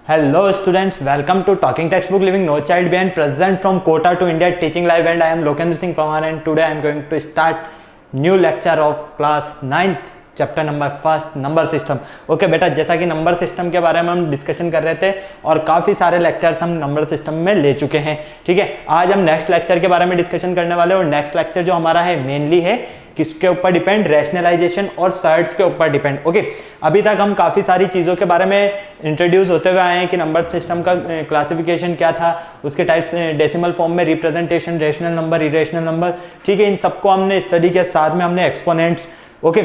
Hello students, welcome to Talking Textbook Living No Child Behind, present from Kota to India teaching live, and I am Lokendra Singh Pawar, and today I am going to start new lecture of class 9th chapter number first number system. Okay बेटा, जैसा कि number system के बारे में हम discussion कर रहे थे और काफ़ी सारे लेक्चर्स हम नंबर सिस्टम में ले चुके हैं। ठीक है, आज हम नेक्स्ट लेक्चर के बारे में डिस्कशन करने वाले हैं और नेक्स्ट लेक्चर जो हमारा है मेनली है किसके ऊपर डिपेंड, रैशनलाइजेशन और सर्ट्स के ऊपर डिपेंड। ओके, अभी तक हम काफ़ी सारी चीज़ों के बारे में इंट्रोड्यूस होते हुए आए हैं कि नंबर सिस्टम का क्लासिफिकेशन क्या था, उसके टाइप्स, डेसिमल फॉर्म में representation, rational number, irrational number. ठीक है, इन सबको हमने स्टडी के साथ में हमने एक्सपोनेंट्स। ओके,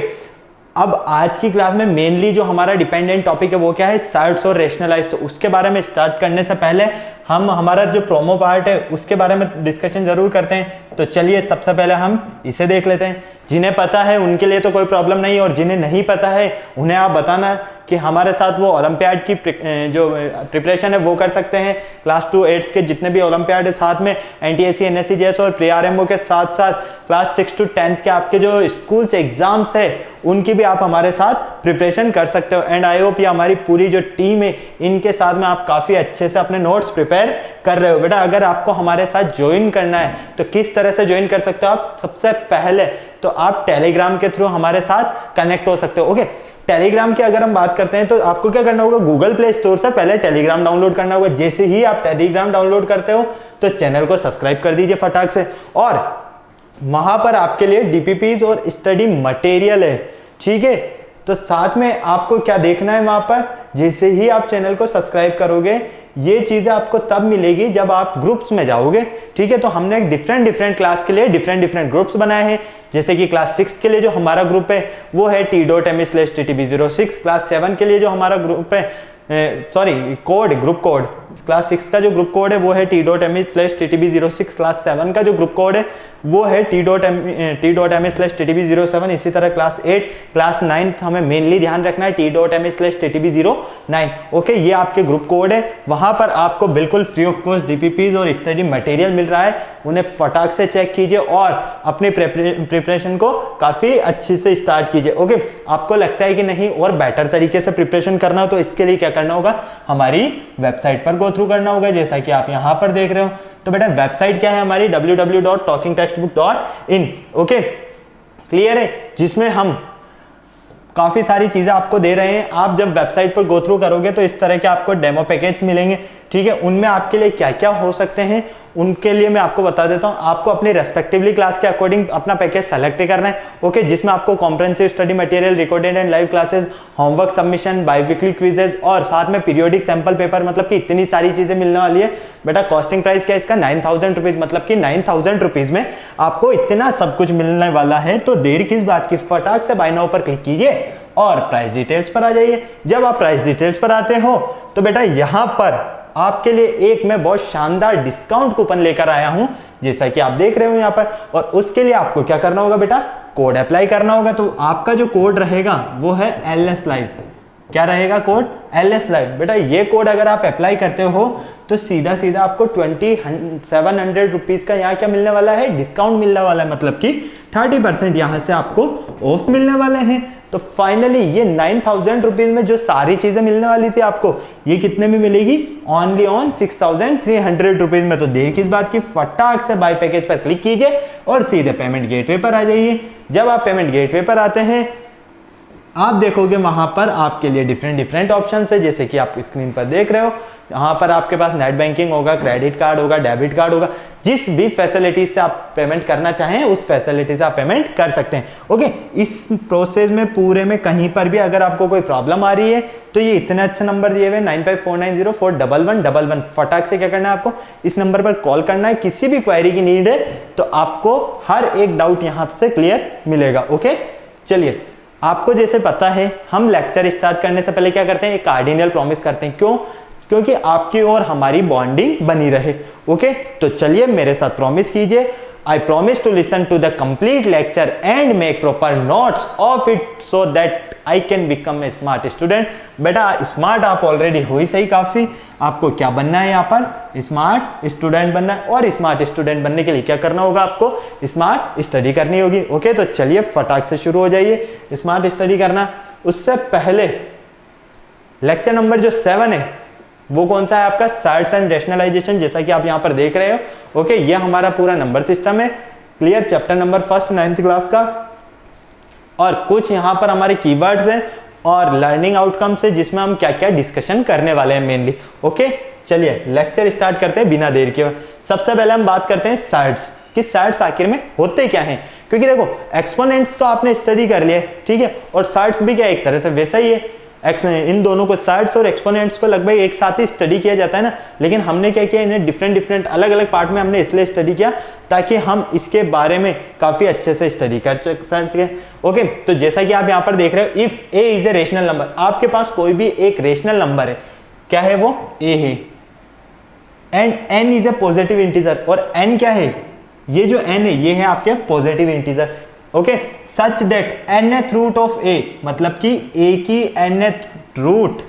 अब आज की क्लास में मेनली जो हमारा डिपेंडेंट टॉपिक है वो क्या है, सर्ट्स और रेशनलाइज। तो उसके बारे में स्टार्ट करने से पहले हम हमारा जो प्रोमो पार्ट है उसके बारे में डिस्कशन जरूर करते हैं। तो चलिए सबसे पहले हम इसे देख लेते हैं। जिन्हें पता है उनके लिए तो कोई प्रॉब्लम नहीं, और जिन्हें नहीं पता है उन्हें आप बताना कि हमारे साथ वो ओलंपियाड की जो प्रिपरेशन है वो कर सकते हैं। क्लास 2 8 के जितने भी ओलंपियाड है, साथ में एनटीएससी, एनएससी, जेएस और प्री आरएमओ के साथ साथ क्लास 6 to 10 के आपके जो स्कूल से एग्जाम्स है उनकी भी आप हमारे साथ प्रिपरेशन कर सकते हो। एंड आई होप ये हमारी पूरी जो टीम है इनके साथ में आप काफ़ी अच्छे से अपने नोट्स प्रिपेयर कर रहे हो। बेटा, अगर आपको हमारे साथ ज्वाइन करना है तो किस तरह से ज्वाइन कर सकते हो आप? सबसे पहले तो आप टेलीग्राम के थ्रू हमारे साथ कनेक्ट हो सकते हो। ओके, टेलीग्राम की अगर हम बात करते हैं तो आपको क्या करना होगा, गूगल प्ले स्टोर से पहले टेलीग्राम डाउनलोड करना होगा। जैसे ही आप टेलीग्राम डाउनलोड करते हो तो चैनल को सब्सक्राइब कर दीजिए फटाक से, और वहां पर आपके लिए डीपीपीज और स्टडी मटेरियल है। ठीक है, तो साथ में आपको क्या देखना है वहां पर, जैसे ही आप चैनल को सब्सक्राइब करोगे ये चीजें आपको तब मिलेगी जब आप ग्रुप्स में जाओगे। ठीक है, तो हमने एक डिफरेंट क्लास के लिए डिफरेंट ग्रुप्स बनाए हैं। जैसे कि क्लास 6 के लिए जो हमारा ग्रुप है वो है t.me/ttb06। क्लास 7 के लिए जो हमारा ग्रुप है, ग्रुप कोड, क्लास 6 का जो ग्रुप कोड है वो है t.me/ttb06। क्लास 7 का जो ग्रुप कोड है वो है t.me/ttb07। इसी तरह क्लास 8, क्लास 9 हमें मेनली ध्यान रखना है t.me/ttb09। ओके, ये आपके ग्रुप कोड है। वहां पर आपको बिल्कुल फ्री ऑफ कॉस्ट डीपीपीज और स्टडी मटेरियल मिल रहा है, उन्हें फटाक से चेक कीजिए और अपनी प्रिपरेशन को काफी अच्छे से स्टार्ट कीजिए। ओके, आपको लगता है कि नहीं और बेटर तरीके से प्रिपरेशन करना हो तो इसके लिए क्या करना होगा, हमारी वेबसाइट पर गो थ्रू करना होगा, जैसा कि आप यहां पर देख रहे हो। तो बेटा वेबसाइट क्या है हमारी, www.talkingtextbook.in। ओके, क्लियर है, जिसमें हम काफी सारी चीजें आपको दे रहे हैं। आप जब वेबसाइट पर गो थ्रू करोगे तो इस तरह के आपको डेमो पैकेज मिलेंगे। ठीक है, उनमें आपके लिए क्या क्या हो सकते हैं उनके लिए मैं आपको बता देता हूं। आपको अपनी रेस्पेक्टिवली क्लास के अकॉर्डिंग अपना पैकेज सेलेक्ट करना है। ओके, जिसमें आपको comprehensive study material, recorded and live classes, homework submission, biweekly quizzes और साथ में पीरियोडिक सैंपल पेपर, मतलब कि इतनी सारी चीजें मिलने वाली है। बेटा कॉस्टिंग प्राइस क्या है इसका, 9000 रुपीज, मतलब कि 9000 रुपीज में आपको इतना सब कुछ मिलने वाला है। तो देर किस बात की, फटाक से बाय नाउ पर क्लिक कीजिए और प्राइस डिटेल्स पर आ जाइए। जब आप प्राइस डिटेल्स पर आते हो तो बेटा यहां पर आपके लिए एक मैं बहुत शानदार डिस्काउंट कूपन लेकर आया हूं, जैसा कि आप देख रहे हो यहां पर। और उसके लिए आपको क्या करना होगा बेटा, कोड अप्लाई करना होगा। तो आपका जो कोड रहेगा वो है LS लाइव। क्या रहेगा कोड, LS लाइव। बेटा ये कोड अगर आप अप्लाई करते हो तो सीधा सीधा आपको 2700 रुपीज का यहाँ क्या मिलने वाला है, डिस्काउंट मिलने वाला है, मतलब कि 30% यहाँ से आपको ऑफ मिलने वाले हैं। तो फाइनली ये 9000 रुपीज में जो सारी चीजें मिलने वाली थी आपको, ये कितने में मिलेगी, ओनली ऑन 6300 रुपीज में। तो देर किस बात की, फटाक से बाय पैकेज पर क्लिक कीजिए और सीधे पेमेंट गेटवे पर आ जाइए। जब आप पेमेंट गेटवे पर आते हैं आप देखोगे वहां पर आपके लिए डिफरेंट ऑप्शंस है, जैसे कि आप स्क्रीन पर देख रहे हो। यहाँ पर आपके पास नेट बैंकिंग होगा, क्रेडिट कार्ड होगा, डेबिट कार्ड होगा, जिस भी फैसिलिटीज से आप पेमेंट करना चाहें उस फैसिलिटी से आप पेमेंट कर सकते हैं। ओके, इस प्रोसेस में पूरे में कहीं पर भी अगर आपको कोई प्रॉब्लम आ रही है तो ये इतने अच्छे नंबर दिए हुए 9549041111, फटाक से क्या करना है, आपको इस नंबर पर कॉल करना है। किसी भी क्वेरी की नीड है तो आपको हर एक डाउट यहाँ से क्लियर मिलेगा। ओके, चलिए, आपको जैसे पता है हम लेक्चर स्टार्ट करने से पहले क्या करते हैं, एक कार्डिनल प्रॉमिस करते हैं। क्यों, क्योंकि आपकी और हमारी बॉन्डिंग बनी रहे। ओके, तो चलिए मेरे साथ प्रॉमिस कीजिए, I promise to listen to the complete lecture and make proper notes of it so that I can become a smart student। बेटा स्मार्ट आप ऑलरेडी हो ही सही काफी, आपको क्या बनना है यहाँ पर, स्मार्ट स्टूडेंट बनना है। और स्मार्ट स्टूडेंट बनने के लिए क्या करना होगा, आपको स्मार्ट स्टडी करनी होगी। ओके, तो चलिए फटाक से शुरू हो जाइए स्मार्ट स्टडी करना। उससे पहले लेक्चर नंबर जो 7 है वो कौन सा है आपका सर्ट्स एंड रैशनलाइजेशन, जैसा कि आप यहाँ पर देख रहे हो। ओके, ये हमारा पूरा नंबर सिस्टम है। Clear, chapter number first 9th class का। और कुछ यहाँ पर हमारे कीवर्ड्स हैं और लर्निंग आउटकम्स है, जिसमें हम क्या क्या डिस्कशन करने वाले हैं मेनली। ओके, चलिए लेक्चर स्टार्ट करते हैं बिना देर के। सबसे पहले हम बात करते हैं सर्ट्स, कि सर्ट्स आखिर में होते क्या हैं। क्योंकि देखो एक्सपोनेंट्स तो आपने स्टडी कर लिया, ठीक है, और सर्ट्स भी क्या एक तरह से वैसा ही है। इन दोनों को, सर्ट्स और एक्सपोनेंट्स को लगभग एक साथ ही स्टडी किया जाता है ना, लेकिन हमने क्या किया, इन्हें डिफरेंट अलग अलग पार्ट में हमने इसलिए स्टडी किया ताकि हम इसके बारे में काफी अच्छे से स्टडी कर सकें। ओके, तो जैसा कि आप यहाँ पर देख रहे हो, if A is a rational number, आपके पास कोई भी एक रेशनल नंबर है, क्या है वो, ए है, and n is a positive integer, और एन क्या है, ये जो एन है ये है आपके positive integer. Okay, such that nth root of a, मतलब कि ए की nth रूट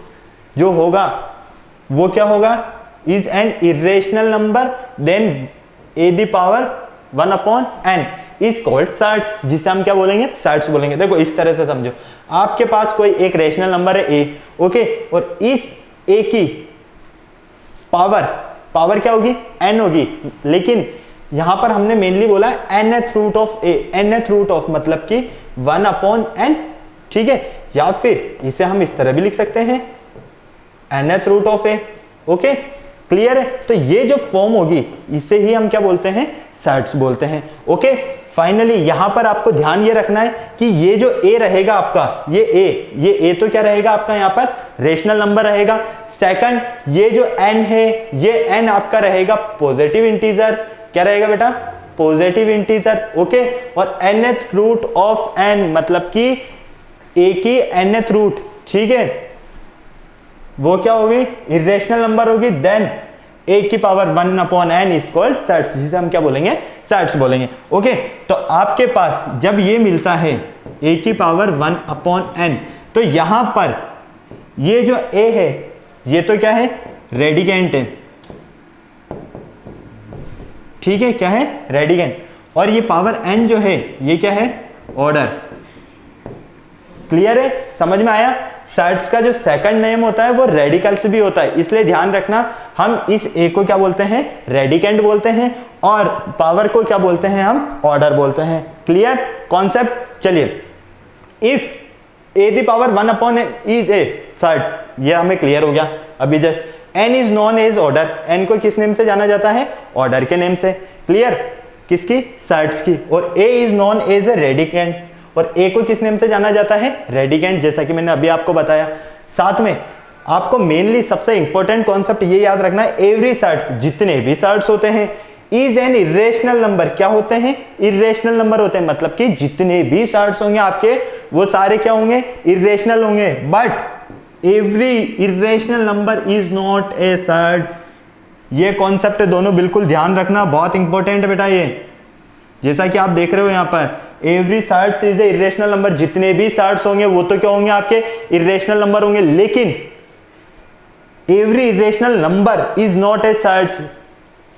जो होगा वो क्या होगा, is an irrational number, then a the power 1 upon n is called surds, जिसे हम क्या बोलेंगे, सर्ट्स बोलेंगे। देखो इस तरह से समझो, आपके पास कोई एक रेशनल नंबर है ए, ओके, और इस ए की पावर क्या होगी, n होगी, लेकिन यहां पर हमने मेनली बोला nth root of a, nth root of मतलब कि 1 अपॉन n, ठीक है, या फिर इसे हम इस तरह भी लिख सकते हैं nth root of a. Okay, clear है, तो ये जो फॉर्म होगी इसे ही हम क्या बोलते हैं, सर्ट्स बोलते हैं। ओके, फाइनली यहां पर आपको ध्यान ये रखना है कि ये जो ए रहेगा आपका, ये ए तो क्या रहेगा आपका, यहां पर रेशनल नंबर रहेगा। सेकंड, ये जो n है, ये n आपका रहेगा पॉजिटिव इंटीजर, क्या रहेगा बेटा, पॉजिटिव इंटीजर। ओके, और nth रूट ऑफ n मतलब कि a की nth रूट, ठीक है, वो क्या होगी, इरेशनल नंबर होगी, देन a की power 1 upon n is called surds, जिसे हम क्या बोलेंगे, सर्ट्स बोलेंगे। ओके, तो आपके पास जब ये मिलता है a की पावर 1 अपॉन n, तो यहां पर ये जो a है ये तो क्या है, रेडिकेंट है, ठीक है, क्या है, रेडिकेंट, और ये पावर n जो है ये क्या है, ऑर्डर। क्लियर है, समझ में आया। सर्ट्स का जो सेकंड नेम होता है वो रेडिकल्स भी होता है, इसलिए ध्यान रखना, हम इस ए को क्या बोलते हैं, रेडिकेंट बोलते हैं, और पावर को क्या बोलते हैं, हम ऑर्डर बोलते हैं। Clear concept. चलिए, if a the power 1 upon n is a surd, ये हमें क्लियर हो गया अभी just. n is known as order, n को किस नेम से जाना जाता है, ऑर्डर के नेम से। क्लियर, किसकी, सर्ट्स की। और a is known as a radicand, और a को किस नेम से जाना जाता है, रेडिकेंट, जैसा कि मैंने अभी आपको बताया। साथ में आपको मेनली सबसे इंपॉर्टेंट कॉन्सेप्ट ये याद रखना है, एवरी सर्ट्स, जितने भी सर्ट्स होते हैं, इज एन इरेशनल नंबर, क्या होते हैं, इरेशनल नंबर होते हैं, मतलब कि जितने भी सर्ट्स होंगे आपके वो सारे क्या होंगे, इरेशनल होंगे। But every irrational number is not A surd. ये कॉन्सेप्ट दोनों बिल्कुल ध्यान रखना, बहुत इंपॉर्टेंट है बेटा ये। जैसा कि आप देख रहे हो यहाँ पर every surds is a irrational number, जितने भी सर्ट्स होंगे वो तो क्या होंगे, आपके इरेशनल नंबर होंगे, लेकिन every irrational number is not a surds.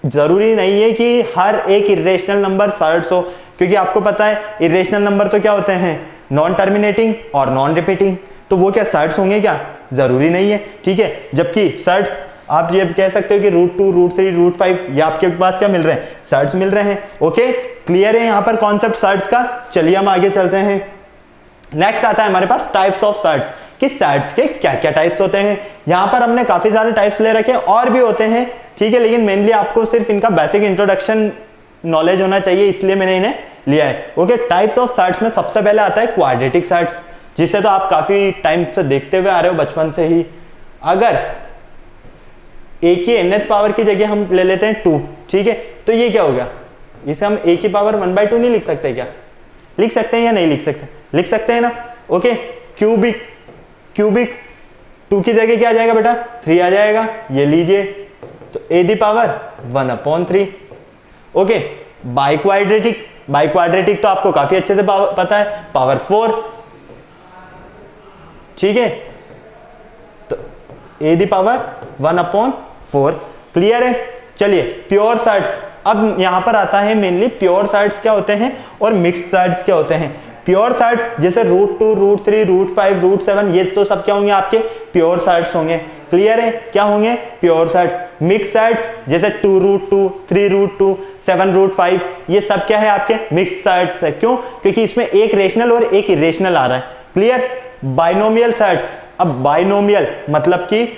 जरूरी नहीं है कि हर एक इरेशनल नंबर सर्ट्स हो, क्योंकि आपको पता है इरेशनल नंबर तो क्या होते हैं, नॉन टर्मिनेटिंग और नॉन रिपीटिंग, तो वो क्या सर्ट्स होंगे क्या, जरूरी नहीं है, ठीक है। जबकि सर्ट्स आप ये कह सकते हो कि √2, √3, √5 ये आपके पास क्या मिल रहे हैं, सर्ट्स मिल रहे हैं। ओके, क्लियर है यहाँ पर कॉन्सेप्ट सर्ट्स का। चलिए हम आगे चलते हैं। नेक्स्ट आता है हमारे पास टाइप्स ऑफ सर्ट्स, कि सर्ट्स के क्या क्या टाइप्स होते हैं। यहाँ पर हमने काफी सारे टाइप्स ले रखे हैं, और भी होते हैं, ठीक है, लेकिन मेनली आपको सिर्फ इनका बेसिक इंट्रोडक्शन नॉलेज होना चाहिए, इसलिए मैंने इन्हें लिया है। ओके, टाइप्स ऑफ सर्ट्स में सबसे पहले आता है क्वाड्रेटिक सर्ट्स, जिसे तो आप काफी टाइम से देखते हुए आ रहे हो बचपन से ही। अगर a की nth पावर की जगह हम ले लेते हैं 2, ठीक है, तो ये क्या होगा, इसे हम a की पावर 1/2 नहीं लिख सकते क्या, लिख सकते हैं या नहीं लिख सकते, लिख सकते हैं ना। ओके, क्यूबिक 2 की जगह क्या आ जाएगा बेटा, 3 आ जाएगा, ये लीजिए, तो a the power 1/3। Okay, biquadratic तो आपको काफी अच्छे से पता है, पावर 4, ठीक है, तो a दी पावर 1/4। क्लियर है। चलिए प्योर सर्ट्स, अब यहां पर आता है मेनली प्योर सर्ट्स क्या होते हैं और मिक्स्ड सर्ट्स क्या होते हैं। प्योर सर्ट्स जैसे √2, √3, √5, √7 ये तो सब क्या होंगे, आपके प्योर सर्ट्स होंगे। क्लियर है? क्या होंगे? Pure sets. मिक्स सेट्स जैसे 2√2, 3√2, 7√5, ये सब क्या है आपके मिक्स सेट्स है। क्यों? क्योंकि इसमें एक रेशनल और एक इरेशनल आ रहा है। क्लियर? बाइनोमियल सेट्स, अब बाइनोमियल मतलब कि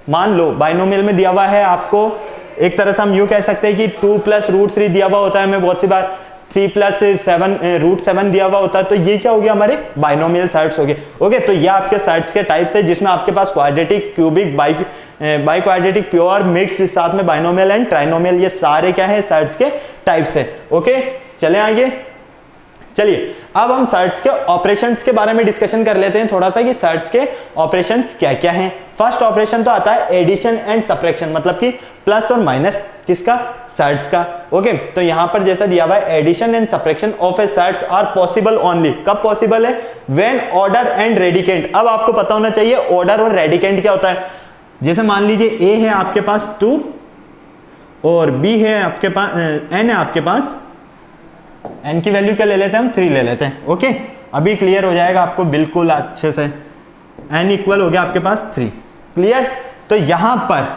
मान लो बाइनोमियल में दिया हुआ है आपको, एक तरह से हम यूं कह सकते हैं कि 2 + √3 दिया हुआ होता है हमें बहुत सी बार, 3 + √7 दिया हुआ होता है, तो ये क्या हो गया? हमारे बाइनोमियल सेट्स हो गए। ओके, तो ये आपके सेट्स के टाइप्स है जिसमें आपके पास quadratic, cubic, biquadratic, pure, mixed, साथ में बाइनोमियल एंड ट्राइनोमियल, ये सारे क्या है? सेट्स के टाइप्स है। ओके, चले आगे। चलिए अब हम सेट्स के ऑपरेशंस के बारे में डिस्कशन कर लेते हैं थोड़ा सा कि सेट्स के ऑपरेशंस क्या क्या हैं। फर्स्ट ऑपरेशन तो आता है एडिशन एंड सबट्रैक्शन, मतलब कि प्लस और माइनस किसका? सेट्स का। ओके, तो यहां पर जैसा दिया हुआ है, addition and subtraction of a sets are possible only, कब पॉसिबल है? When order and radicand. अब आपको पता होना चाहिए ऑर्डर और रेडिकेंट क्या होता है। जैसे मान लीजिए ए है आपके पास 2 और बी है आपके पास n है आपके पास, n की वैल्यू क्या ले लेते हैं हम? 3 ले लेते हैं। ओके, अभी क्लियर हो जाएगा आपको बिल्कुल अच्छे से। n इक्वल हो गया आपके पास 3। क्लियर? तो यहां पर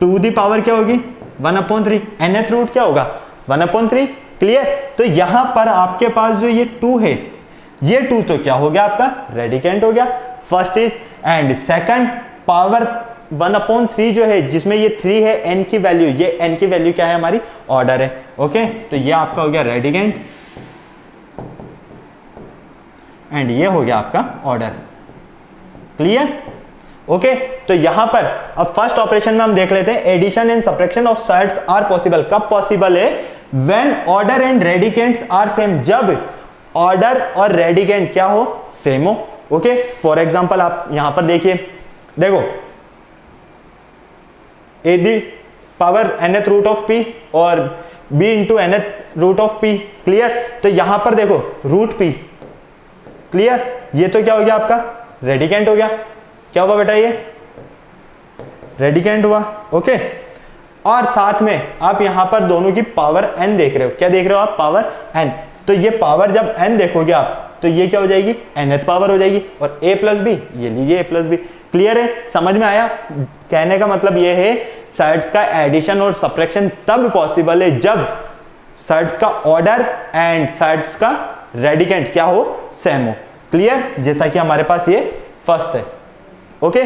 2 दी पावर क्या होगी? 1/3। nth रूट क्या होगा? 1/3। क्लियर? तो यहां पर आपके पास जो ये 2 है, ये 2 तो क्या हो गया आपका? रेडिकेंट हो गया। First is, and second power 1/3 जो है जिसमें ये 3 है n की वैल्यू, ये n की वैल्यू क्या है? हमारी ऑर्डर है। ओके, तो ये आपका हो गया रेडिकेंट एंड ये हो गया आपका ऑर्डर। क्लियर? ओके, तो यहां पर अब फर्स्ट ऑपरेशन में हम देख लेते हैं, addition and subtraction of surds are possible. कब पॉसिबल है? When order and radicands are same, जब ऑर्डर और रेडिकेंट क्या हो? सेम हो। ओके, फॉर एग्जांपल आप यहां पर देखिए, देखो a the power nth root of p और b into nth root of p। Clear? तो यहां पर देखो रूट p। क्लियर? ये तो क्या हो गया आपका? रेडिकेंट हो गया। क्या हुआ बेटा? ये रेडिकेंट हुआ। ओके, और साथ में आप यहां पर दोनों की पावर n देख रहे हो। क्या देख रहे हो आप? Power n। तो ये पावर जब n देखोगे आप तो ये क्या हो जाएगी? nth पावर हो जाएगी। और a + b, ये लीजिए a + b। क्लियर है? समझ में आया? कहने का मतलब ये है सेट्स का एडिशन और सबट्रैक्शन तब पॉसिबल है जब सेट्स का ऑर्डर एंड सेट्स का रेडिकेंट क्या हो? सेम हो। क्लियर? जैसा कि हमारे पास ये फर्स्ट है। ओके,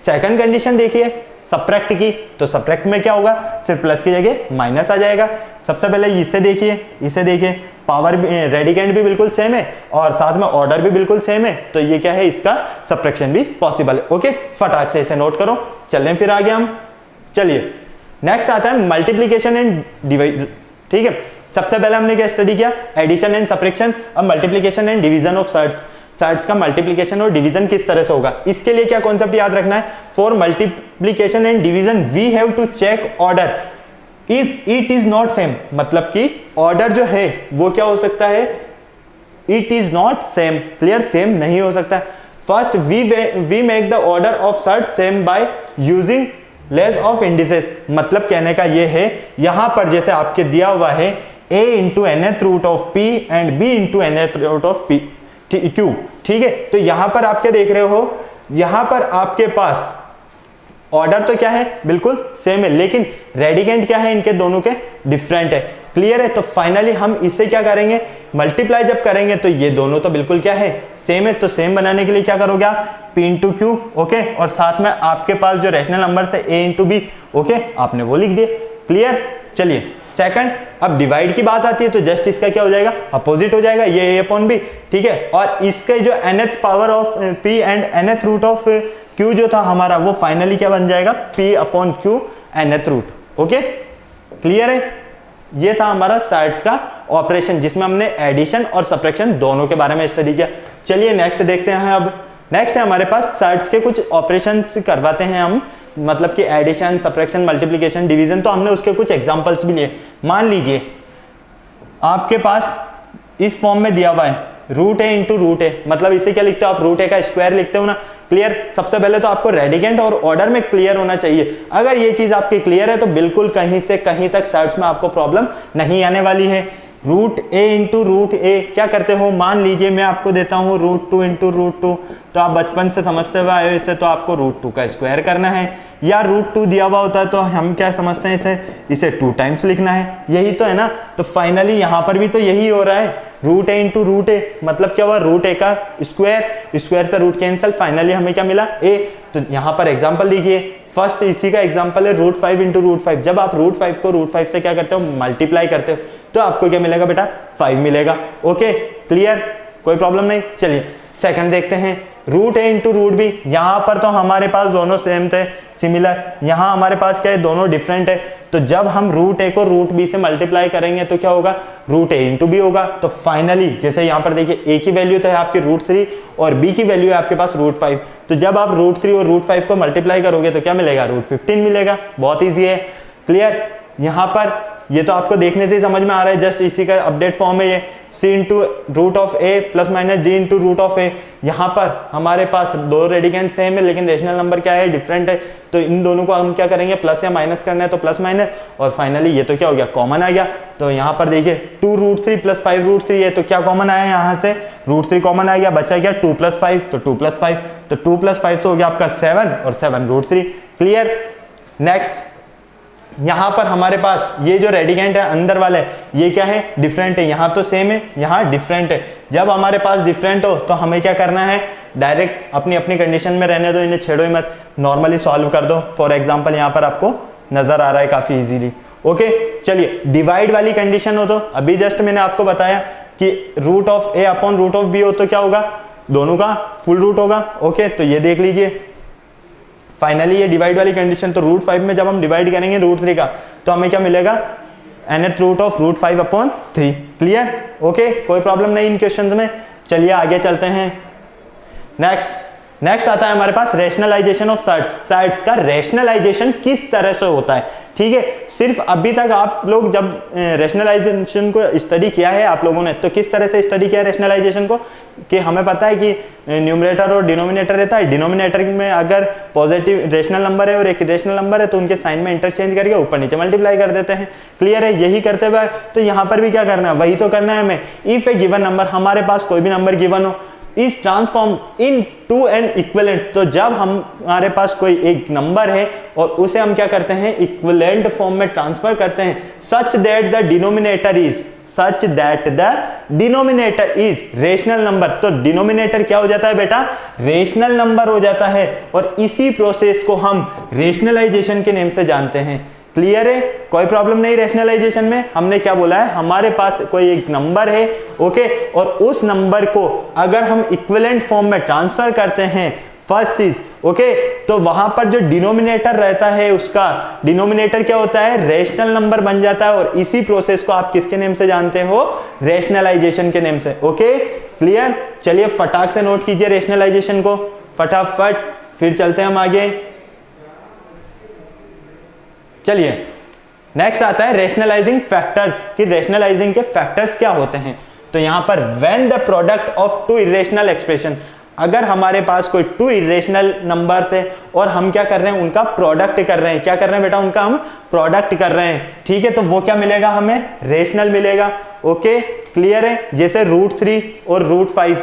सेकंड कंडीशन देखिए सबट्रैक्ट की, तो सबट्रैक्ट में क्या होगा? सिर्फ प्लस की जगह माइनस आ जाएगा। सबसे पहले इसे देखिए, इसे देखिए, पावर रेडिकेंट भी बिल्कुल सेम है और साथ में ऑर्डर भी बिल्कुल सेम है, तो ये क्या है? इसका सबट्रैक्शन भी पॉसिबल है। ओके, फटाक से इसे नोट करो। चलें फिर आगे हम। चलिए नेक्स्ट आता है मल्टीप्लीकेशन एंड डिवीजन। ठीक है, सबसे पहले हमने क्या स्टडी किया? Addition and subtraction. अब multiplication and division of surds. Surds का मल्टीप्लीकेशन और डिवीजन किस तरह से होगा, इसके लिए क्या कॉन्सेप्ट याद रखना है? For multiplication and division we have to check order if it is not same. मतलब कि ऑर्डर जो है वो क्या हो सकता है? It is not same. Clear? Same नहीं हो सकता। First we make the order of set same by using laws of indices. मतलब कहने का ये है, यहां पर जैसे आपके दिया हुआ है a into nth root of p and b into nth root of p q. ठीक है, तो यहां पर आप क्या देख रहे हो? यहां पर आपके पास ऑर्डर तो क्या है? बिल्कुल सेम है, लेकिन रेडिकेंट क्या है? इनके दोनों के डिफरेंट है। क्लियर है? तो फाइनली हम इससे क्या करेंगे? मल्टीप्लाई जब करेंगे तो ये दोनों तो बिल्कुल क्या है? सेम है। तो सेम बनाने के लिए क्या करोगे आप? p into Q. ओके, और साथ में आपके पास जो रैशनल नंबर थे a इंटू बी, ओके, आपने वो लिख दिए। क्लियर? चलिए सेकंड, अब डिवाइड की बात आती है तो जस्ट इसका क्या हो जाएगा? अपोजिट हो जाएगा, ये a अपॉन b। ठीक है, और इसके जो nth power of p and nth root of q जो था हमारा, वो फाइनली क्या बन जाएगा? p upon q nth root. Okay, clear है? ये था हमारा सेट्स का ऑपरेशन जिसमें हमने एडिशन और सबट्रैक्शन दोनों के बारे में स्टडी किया। चलिए नेक्स्ट देखते हैं। अब नेक्स्ट है हमारे पास सेट्स के कुछ ऑपरेशंस करवाते हैं हम, मतलब कि एडिशन, सबट्रैक्शन, मल्टीप्लिकेशन, डिवीजन। तो हमने उसके कुछ एग्जांपल्स भी लिए। मान लीजिए आपके पास इस फॉर्म में दिया हुआ है रूट ए इंटू रूट ए, मतलब इसे क्या लिखते हो आप? रूट ए का स्क्वायर लिखते हो ना। क्लियर? सबसे पहले तो आपको रेडिकेंट और ऑर्डर में क्लियर होना चाहिए। अगर ये चीज आपकी क्लियर है तो बिल्कुल कहीं से कहीं तक सेट्स में आपको प्रॉब्लम नहीं आने वाली है। रूट ए इंटू रूट ए क्या करते हो, मान लीजिए मैं आपको देता हूँ √2 इंटू √2, तो आप बचपन से समझते हुए आए हो इसे, तो आपको √2 का स्क्वायर करना है, या √2 दिया हुआ होता है तो हम क्या समझते हैं इसे 2 टाइम्स लिखना है, यही तो है ना। तो फाइनली यहाँ पर भी तो यही हो रहा है, रूट ए इंटू रूट ए, मतलब क्या हुआ, रूट ए का स्क्वायर, स्क्वायर से रूट कैंसिल, फाइनली हमें क्या मिला ए। तो यहाँ पर एग्जाम्पल देखिए, फर्स्ट इसी का एग्जांपल है √5 इंटू √5। जब आप √5 को √5 से क्या करते हो, मल्टीप्लाई करते हो, तो आपको क्या मिलेगा बेटा, 5 मिलेगा। ओके क्लियर, कोई प्रॉब्लम नहीं। चलिए सेकंड देखते हैं, रूट ए इंटू रूट बी। यहाँ पर तो हमारे पास दोनों सेम थे, सिमिलर, यहाँ हमारे पास क्या है, दोनों डिफरेंट है। तो जब हम रूट ए को रूट बी से मल्टीप्लाई करेंगे तो क्या होगा, रूट ए इंटू बी होगा। तो फाइनली जैसे यहाँ पर देखिए, ए की वैल्यू तो है आपकी √3 और बी की वैल्यू है आपके पास √5, तो जब आप √3 और √5 को मल्टीप्लाई करोगे तो क्या मिलेगा, √15 मिलेगा। बहुत ईजी है, क्लियर। यहाँ पर ये तो आपको देखने से ही समझ में आ रहा है, जस्ट इसी का अपडेट फॉर्म है ये, c into root of a plus minus d into root of a. यहाँ पर हमारे पास दो रेडिकेंट सेम है लेकिन रेशनल नंबर क्या है, डिफरेंट है, तो इन दोनों को हम क्या करेंगे, प्लस या माइनस करना है तो प्लस माइनस, और फाइनली ये तो क्या हो गया, कॉमन आ गया। तो यहाँ पर देखिए 2√3 प्लस 5√3 है, तो क्या कॉमन आया यहाँ से, √3 कॉमन आ गया, बचा क्या 2 + 5, तो 2 + 5, तो 2 + 5 तो हो गया आपका 7 और 7 √3। क्लियर। नेक्स्ट यहाँ पर हमारे पास ये जो रेडिकेंट है अंदर वाले, ये क्या है, डिफरेंट है, यहाँ तो सेम है, यहाँ डिफरेंट है। जब हमारे पास डिफरेंट हो तो हमें क्या करना है, डायरेक्ट अपनी अपनी कंडीशन में रहने दो, इन्हें छेड़ो ही मत, नॉर्मली सॉल्व कर दो। फॉर एग्जांपल यहाँ पर आपको नजर आ रहा है काफी इजीली। ओके चलिए, डिवाइड वाली कंडीशन हो तो अभी जस्ट मैंने आपको बताया कि root of a upon root of b हो तो क्या होगा, दोनों का फुल रूट होगा। ओके तो ये देख लीजिए, फाइनली ये डिवाइड वाली कंडीशन, तो √5 में जब हम डिवाइड करेंगे √3 का तो हमें क्या मिलेगा, nth root of √5/3। Clear. Okay कोई प्रॉब्लम नहीं इन क्वेश्चंस में। चलिए आगे चलते हैं। नेक्स्ट आता है हमारे पास रेशनलाइजेशन ऑफ साइड्स का रेशनलाइजेशन किस तरह से होता है। ठीक है, सिर्फ अभी तक आप लोग जब रेशनलाइजेशन को स्टडी किया है आप लोगों ने, तो किस तरह से स्टडी किया है रेशनलाइजेशन को, कि हमें पता है कि न्यूमरेटर और डिनोमिनेटर रहता है, डिनोमिनेटर में अगर पॉजिटिव रेशनल नंबर है और एक रेशनल नंबर है तो उनके साइन में इंटरचेंज करके ऊपर नीचे मल्टीप्लाई कर देते हैं। क्लियर है, यही करते हुए तो यहाँ पर भी क्या करना है, वही तो करना है हमें। इफ ए गिवन नंबर, हमारे पास कोई भी नंबर गिवन हो, is transform into an equivalent, तो जब हमारे पास कोई एक नंबर है और उसे हम क्या करते हैं, इक्विवेलेंट फॉर्म में ट्रांसफर करते हैं, such that the denominator is rational number. तो डिनोमिनेटर क्या हो जाता है बेटा, रेशनल नंबर हो जाता है, और इसी प्रोसेस को हम रेशनलाइजेशन के नेम से जानते हैं। क्लियर है, कोई प्रॉब्लम नहीं। रेशनलाइजेशन में हमने क्या बोला है, हमारे पास कोई एक नंबर है, ओके, और उस नंबर को अगर हम इक्विवेलेंट फॉर्म में ट्रांसफर करते हैं, फर्स्ट चीज, ओके, तो वहां पर जो डिनोमिनेटर रहता है उसका डिनोमिनेटर क्या होता है, रेशनल नंबर बन जाता है, और इसी प्रोसेस को आप किसके नेम से जानते हो, रेशनलाइजेशन के नेम से। Okay clear. चलिए फटाक से नोट कीजिए रेशनलाइजेशन को फटाफट, फिर चलते हैं हम आगे। चलिए नेक्स्ट आता है रेशनलाइजिंग फैक्टर्स, कि रेशनलाइजिंग के फैक्टर्स क्या होते हैं। तो यहां पर when the product of two irrational expression, अगर हमारे पास कोई टू इरेशनल नंबर्स है और हम क्या कर रहे हैं, उनका प्रोडक्ट कर रहे हैं, क्या कर रहे हैं बेटा, उनका हम प्रोडक्ट कर रहे हैं। ठीक है, तो वो क्या मिलेगा हमें, रेशनल मिलेगा। ओके क्लियर है। जैसे √3 और √5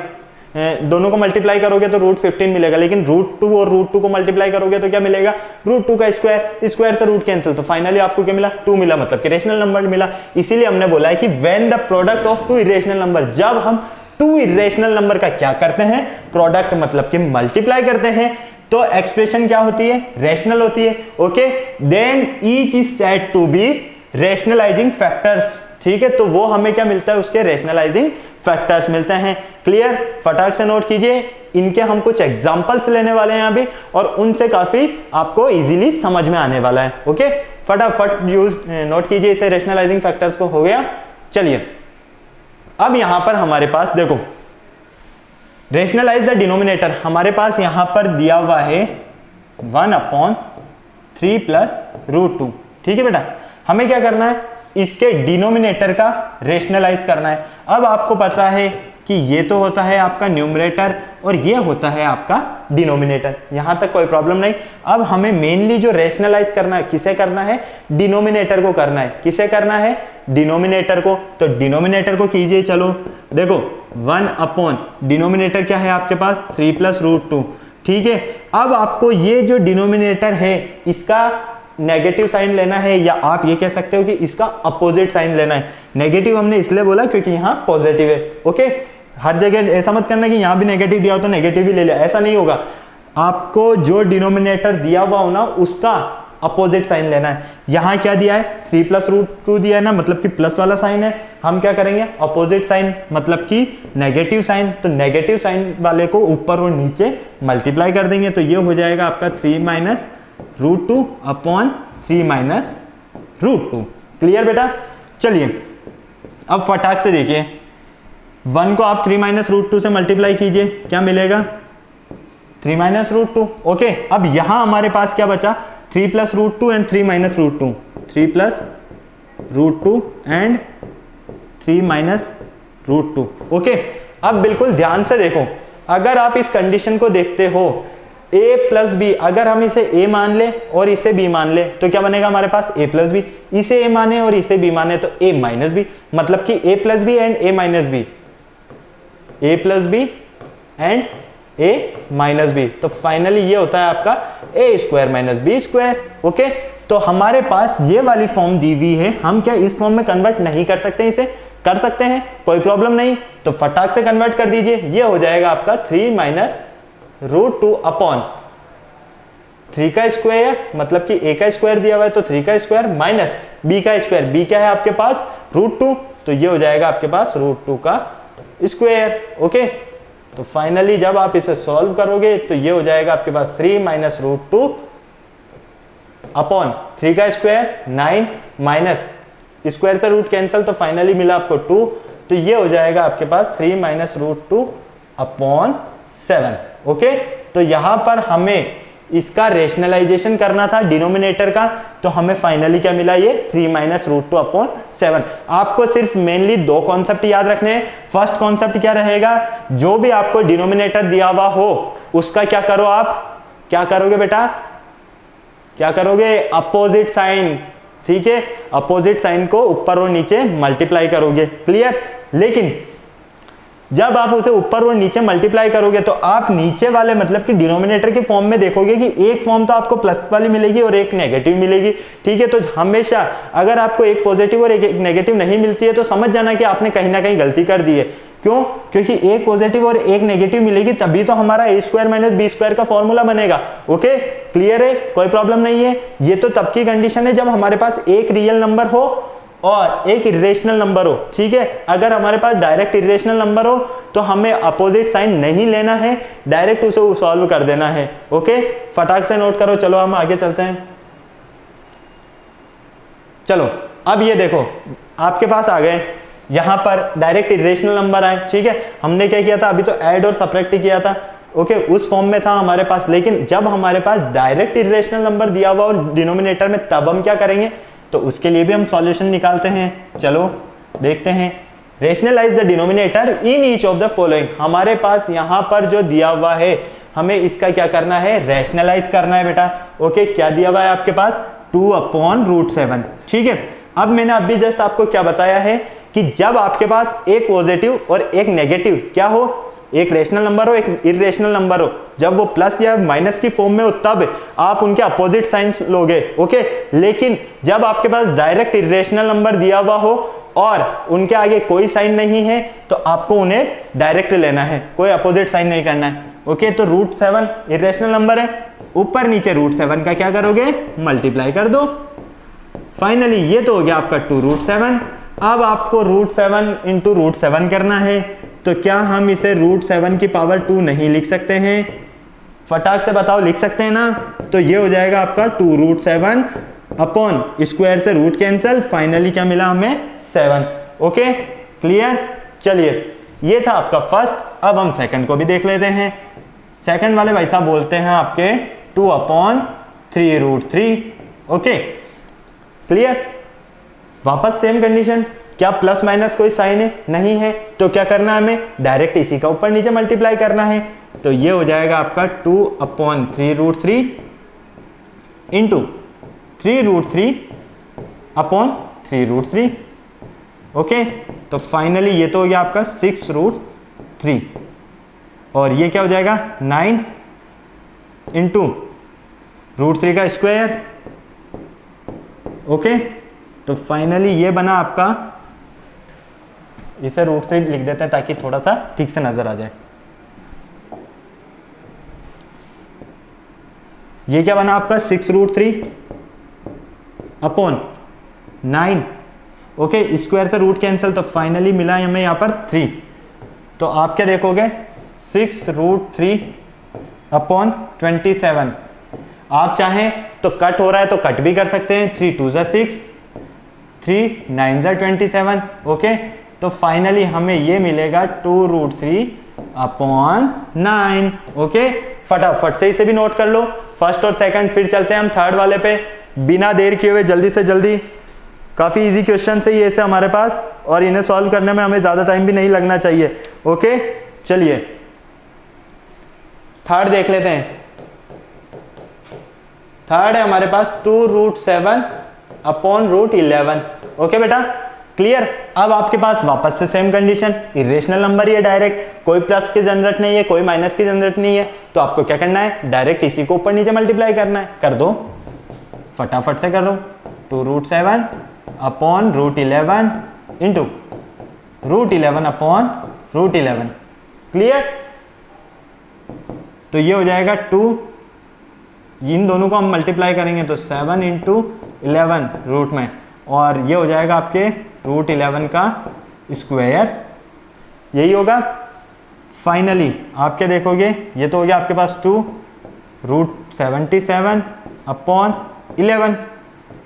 दोनों को मल्टीप्लाई करोगे तो √15 मिलेगा, लेकिन √2 और √2 को मल्टीप्लाई करोगे तो क्या मिलेगा, √2 का स्क्वायर, स्क्वायर से रूट कैंसिल, तो फाइनली आपको क्या मिला, 2 मिला, मतलब कि रेशनल नंबर मिला। इसीलिए हमने बोला है कि when the product of two irrational number, जब हम टू इरेशनल नंबर का क्या करते हैं, प्रोडक्ट मतलब कि मल्टीप्लाई करते हैं, तो एक्सप्रेशन क्या होती है, रेशनल होती है। Okay, then each is said to be rationalising factors. ठीक है, तो वो हमें क्या मिलता है, उसके रेशनलाइजिंग फैक्टर्स मिलते हैं। क्लियर, फटाक से नोट कीजिए, इनके हम कुछ एग्जांपल्स लेने वाले हैं यहाँ भी, और उनसे काफी आपको इजीली समझ में आने वाला है। ओके फटाफट यूज नोट कीजिए इसे, रेशनलाइजिंग फैक्टर्स को। हो गया। चलिए अब यहां पर हमारे पास देखो, रेशनलाइज द डिनोमिनेटर, हमारे पास यहां पर दिया हुआ है 1/3 प्लस √2। ठीक है बेटा, हमें क्या करना है, इसके डिनोमिनेटर का रेशनलाइज करना है। अब आपको पता है कि कि ये तो होता है आपका न्यूमरेटर और ये होता है आपका डिनोमिनेटर। यहाँ तक कोई प्रॉब्लम नहीं। अब हमें मेनली जो रैशनलाइज करना है, किसे करना है? डिनोमिनेटर को करना है। किसे करना है? डिनोमिनेटर को। तो डिनोमिनेटर को कीजिए। चलो देखो 1 अपॉन डिनोमिनेटर क्या है आपके पास? 3 + √2। ठीक है, अब आपको ये जो डिनोमिनेटर है इसका नेगेटिव साइन लेना है, या आप ये कह सकते हो कि इसका अपोजिट साइन लेना है। नेगेटिव हमने इसलिए बोला क्योंकि यहाँ पॉजिटिव है। ओके, हर जगह ऐसा मत करना कि यहाँ भी नेगेटिव दिया हो तो नेगेटिव ही ले लिया, ऐसा नहीं होगा। आपको जो डिनोमिनेटर दिया हुआ हो ना उसका अपोजिट साइन लेना है। यहाँ क्या दिया है? 3 + √2 दिया है ना, मतलब कि प्लस वाला साइन है। हम क्या करेंगे? अपोजिट साइन, मतलब कि नेगेटिव साइन। तो नेगेटिव साइन वाले को ऊपर और नीचे मल्टीप्लाई कर देंगे, तो ये हो जाएगा आपका 3 - √2 अपॉन 3 - √2। क्लियर बेटा? चलिए अब फटाक से देखिए, 1 को आप 3 - √2 से मल्टीप्लाई कीजिए, क्या मिलेगा? 3 - √2। ओके, अब यहां हमारे पास क्या बचा? 3 + √2 एंड 3 - √2, 3 + √2 एंड 3 - √2। ओके, अब बिल्कुल ध्यान से देखो, अगर आप इस कंडीशन को देखते हो a + b, अगर हम इसे a मान ले और इसे b मान ले तो क्या बनेगा हमारे पास? a + b। इसे a माने और इसे b माने तो a - b, मतलब कि a + b and a - b, a + b and a - b। तो फाइनली ये होता है आपका a² - b²। ओके, तो हमारे पास ये वाली फॉर्म दी हुई है, हम क्या इस फॉर्म में कन्वर्ट नहीं कर सकते? इसे कर सकते हैं, कोई प्रॉब्लम नहीं। तो फटाक से कन्वर्ट कर दीजिए, ये हो जाएगा आपका 3 - √2 अपॉन 3 का स्क्वायर, मतलब कि a का स्क्वायर दिया हुआ है तो 3 का स्क्वायर माइनस b का स्क्वायर। b क्या है आपके पास? √2, तो ये हो जाएगा आपके पास √2 का स्क्वायर। ओके, तो फाइनली जब आप इसे सॉल्व करोगे तो ये हो जाएगा आपके पास 3 - √2 अपॉन 3 का स्क्वायर 9 माइनस स्क्वायर से रूट कैंसिल, तो फाइनली मिला आपको 2। तो ये हो जाएगा आपके पास 3 - √2 अपॉन 7। ओके, तो यहां पर हमें इसका रेशनलाइजेशन करना था डिनोमिनेटर का, तो हमें फाइनली क्या मिला? ये 3 - √2 अपॉन 7। आपको सिर्फ मेनली 2 कॉन्सेप्ट याद रखने हैं। फर्स्ट कॉन्सेप्ट क्या रहेगा? जो भी आपको डिनोमिनेटर दिया हुआ हो उसका क्या करो, आप क्या करोगे बेटा? क्या करोगे? Opposite sign. ठीक है, अपोजिट साइन को ऊपर और नीचे मल्टीप्लाई करोगे। क्लियर? लेकिन जब आप उसे ऊपर और नीचे मल्टीप्लाई करोगे तो आप नीचे वाले मतलब कि डिनोमिनेटर के फॉर्म में देखोगे कि एक फॉर्म तो आपको प्लस वाली मिलेगी और एक नेगेटिव मिलेगी। ठीक है, तो हमेशा अगर आपको एक पॉजिटिव और एक नेगेटिव नहीं मिलती है तो समझ जाना कि आपने कहीं ना कहीं गलती कर दी है। क्यों? क्योंकि एक पॉजिटिव और एक नेगेटिव मिलेगी तभी तो हमारा a² - b² का फॉर्मूला बनेगा। ओके, क्लियर है? कोई प्रॉब्लम नहीं है। ये तो तब की कंडीशन है जब हमारे पास एक रियल नंबर हो और एक इरेशनल नंबर हो। ठीक है, अगर हमारे पास डायरेक्ट इरेशनल नंबर हो तो हमें अपोजिट साइन नहीं लेना है, डायरेक्ट उसे सॉल्व कर देना है। ओके, फटाक से नोट करो। चलो हम आगे चलते हैं। चलो अब ये देखो, आपके पास आ गए यहां पर डायरेक्ट इरेशनल नंबर आए। ठीक है, हमने क्या किया था? अभी तो ऐड और सब्ट्रैक्ट किया था। ओके, उस फॉर्म में था हमारे पास, लेकिन जब हमारे पास डायरेक्ट इरेशनल नंबर दिया हुआ और डिनोमिनेटर में, तब हम क्या करेंगे? तो उसके लिए भी हम सॉल्यूशन निकालते हैं। चलो देखते हैं। Rationalise the denominator in each of the following. हमारे पास यहाँ पर जो दिया हुआ है हमें इसका क्या करना है? रैशनलाइज करना है बेटा। ओके, क्या दिया हुआ है आपके पास? 2 अपॉन √7। ठीक है, अब मैंने अभी जस्ट आपको क्या बताया है कि जब आपके पास एक पॉजिटिव और एक नेगेटिव क्या हो, एक रेशनल नंबर हो एक इरेशनल नंबर हो, जब वो प्लस या माइनस की फॉर्म में हो तब आप उनके अपोजिट साइंस लोगे। ओके, लेकिन जब आपके पास डायरेक्ट इरेशनल नंबर दिया हुआ हो और उनके आगे कोई साइन नहीं है तो आपको उन्हें डायरेक्ट लेना है, कोई अपोजिट साइन नहीं करना है। ओके, तो √7 इरेशनल नंबर है, ऊपर नीचे √7 का क्या करोगे? मल्टीप्लाई कर दो। फाइनली ये तो हो गया आपका 2 √7। अब आपको √7 × √7 करना है, तो क्या हम इसे √7 की पावर 2 नहीं लिख सकते हैं? फटाक से बताओ, लिख सकते हैं ना? तो ये हो जाएगा आपका 2 √7 अपॉन स्क्वायर से रूट कैंसिल, फाइनली क्या मिला हमें? 7। Okay, clear? चलिए, ये था आपका फर्स्ट। अब हम सेकंड को भी देख लेते हैं। सेकंड वाले भाई साहब बोलते हैं आपके 2 अपॉन 3 √3। Okay, clear? वापस सेम कंडीशन। क्या प्लस माइनस कोई साइन है? नहीं है। तो क्या करना है हमें? डायरेक्ट इसी का ऊपर नीचे मल्टीप्लाई करना है। तो ये हो जाएगा आपका 2/3√3 इंटू 3√3/3√3। ओके, तो फाइनली ये तो हो गया आपका 6√3 और ये क्या हो जाएगा 9 इंटू √3 का स्क्वायर। ओके, तो फाइनली ये बना आपका, इसे √3 लिख देते हैं ताकि थोड़ा सा ठीक से नजर आ जाए। ये क्या बना आपका 6√3/9। ओके, स्क्वायर से रूट कैंसिल, तो फाइनली मिला हमें यहाँ पर 3। तो आप क्या देखोगे 6√3/27। आप चाहें तो कट हो रहा है तो कट भी कर सकते हैं, 3 2 ज़ा 6, 3 9 ज़ा 27। ओके, तो फाइनली हमें ये मिलेगा 2√3/9। ओके, फटाफट से इसे भी नोट कर लो, फर्स्ट और सेकंड। फिर चलते हैं हम थर्ड वाले पे, बिना देर किए हुए जल्दी से जल्दी। काफ़ी इजी क्वेश्चन है ये से हमारे पास, और इन्हें सॉल्व करने में हमें ज़्यादा टाइम भी नहीं लगना चाहिए। ओके, चलिए थर्ड देख लेते हैं। थर्ड है हमारे पास 2√7/√11। ओके बेटा, क्लियर। अब आपके पास वापस से सेम कंडीशन, इरेशनल नंबर ही है डायरेक्ट, कोई प्लस की झंझट नहीं है, कोई माइनस की झंझट नहीं है। तो आपको क्या करना है? डायरेक्ट इसी को ऊपर नीचे मल्टीप्लाई करना है। कर दो, फटाफट से कर दो। 2√7/√11 इंटू √11/√11। क्लियर। तो ये हो जाएगा 2, इन दोनों को हम मल्टीप्लाई करेंगे तो 7 × 11 रूट में, और ये हो जाएगा आपके √11 का स्क्वायर, यही होगा। फाइनली आप क्या देखोगे, ये तो हो गया आपके पास 2√77/11।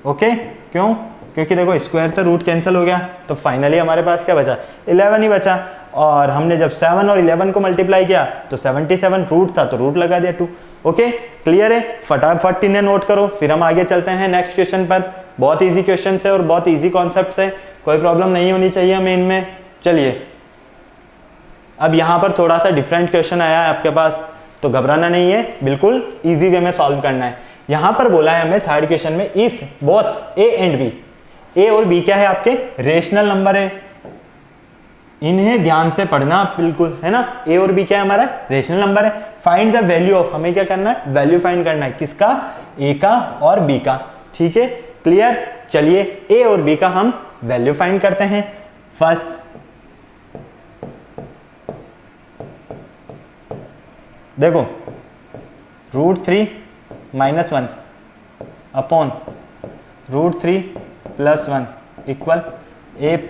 ओके, क्यों? क्योंकि देखो स्क्वायर से रूट कैंसिल हो गया, तो फाइनली हमारे पास क्या बचा? 11 ही बचा। और हमने जब 7 और 11 को मल्टीप्लाई किया तो 77 रूट था, तो रूट लगा दिया 2। ओके, क्लियर है। फटाफट इन्हें नोट करो, फिर हम आगे चलते हैं नेक्स्ट क्वेश्चन पर। बहुत इजी क्वेश्चन है और बहुत इजी कॉन्सेप्ट है, कोई प्रॉब्लम नहीं होनी चाहिए हमें इनमें। चलिए, अब यहाँ पर थोड़ा सा डिफरेंट क्वेश्चन आया है आपके पास, तो घबराना नहीं है, बिल्कुल इजी वे में सॉल्व करना है। यहाँ पर बोला है हमें थर्ड क्वेश्चन में, if both a and b, a और बी क्या है आपके? रेशनल नंबर है। इन्हें ध्यान से पढ़ना बिल्कुल, है ना। ए और बी क्या है हमारा? रेशनल नंबर है। फाइंड द वैल्यू ऑफ, हमें क्या करना है? वैल्यू फाइंड करना है। किसका? ए का और बी का। ठीक है, क्लियर। चलिए ए और बी का हम वैल्यू फाइंड करते हैं। फर्स्ट देखो, √3 - 1 अपॉन √3 + 1 इक्वल a +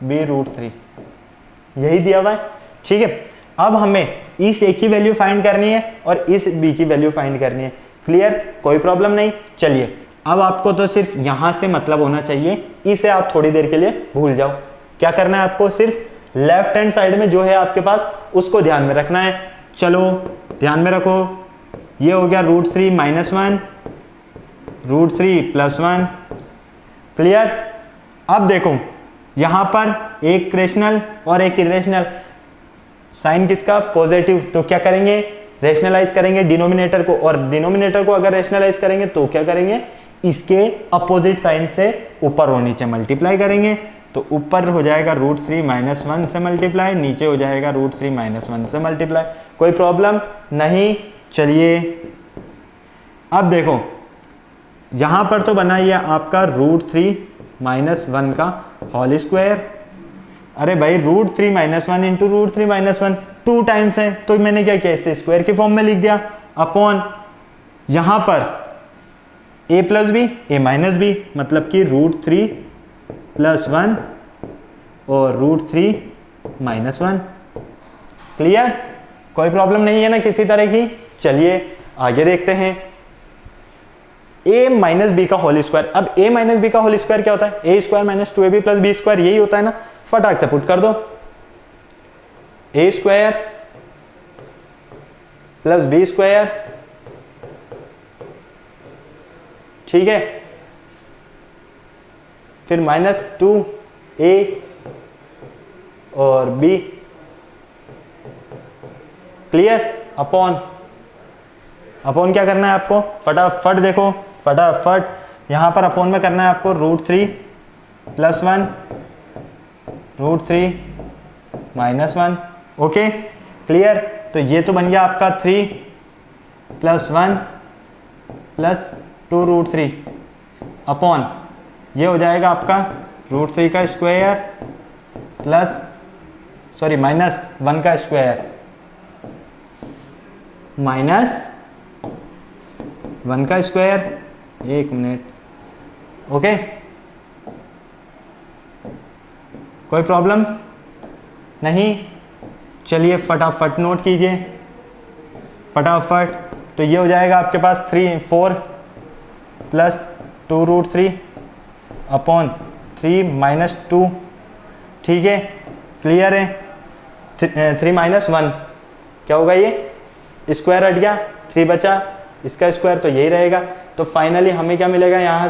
b √3, यही दिया हुआ है। ठीक है, अब हमें इस a की वैल्यू फाइंड करनी है और इस b की वैल्यू फाइंड करनी है। क्लियर, कोई प्रॉब्लम नहीं। चलिए, अब आपको तो सिर्फ यहां से मतलब होना चाहिए, इसे आप थोड़ी देर के लिए भूल जाओ। क्या करना है आपको? सिर्फ लेफ्ट हैंड साइड में जो है आपके पास, उसको ध्यान में रखना है। चलो ध्यान में रखो, ये हो गया √3 - 1 √3 + 1। क्लियर। अब देखो यहां पर एक रेशनल और एक इरेशनल, साइन किसका? पॉजिटिव। तो क्या करेंगे? रेशनलाइज करेंगे डिनोमिनेटर को, और डिनोमिनेटर को अगर रेशनलाइज करेंगे तो क्या करेंगे? इसके अपोजिट साइन से ऊपर और नीचे मल्टीप्लाई करेंगे। तो ऊपर हो जाएगा √3 - 1 से मल्टीप्लाई, नीचे हो जाएगा √3 - 1 से मल्टीप्लाई। कोई प्रॉब्लम नहीं। चलिए, अब देखो यहां पर तो बना ही है आपका √3 - 1 का होल स्क्वायर। अरे भाई, √3 - 1 × √3 - 1 2 टाइम्स है, तो मैंने क्या किया? इसे स्क्वायर की फॉर्म में लिख दिया, अपॉन यहां पर a + b a - b, मतलब कि √3 + 1 और √3 - 1। क्लियर, कोई प्रॉब्लम नहीं है ना किसी तरह की। चलिए आगे देखते हैं। a - b का होल स्क्वायर। अब a - b का होल स्क्वायर क्या होता है? a² - 2ab + b², यही होता है ना। फटाक से पुट कर दो, a² + b²। ठीक है, फिर -2 ए और बी, क्लियर। अपॉन क्या करना है आपको, फटाफट देखो, फटाफट यहाँ पर अपॉन में करना है आपको √3 + 1 √3 - 1, ओके क्लियर। तो ये तो बन गया आपका 3 + 1 + 2 √3 अपॉन ये हो जाएगा आपका √3 का स्क्वायर प्लस -1 का स्क्वायर -1 का स्क्वायर, 1 मिनट, ओके कोई प्रॉब्लम नहीं। चलिए फटाफट नोट कीजिए, फटाफट। तो ये हो जाएगा आपके पास 4 + 2 √3 अपॉन 3 - 2, ठीक है क्लियर है। 3 - 1 क्या होगा, ये स्क्वायर हट गया, 3 बचा, इसका स्क्वायर तो यही रहेगा। तो फाइनली हमें क्या मिलेगा यहाँ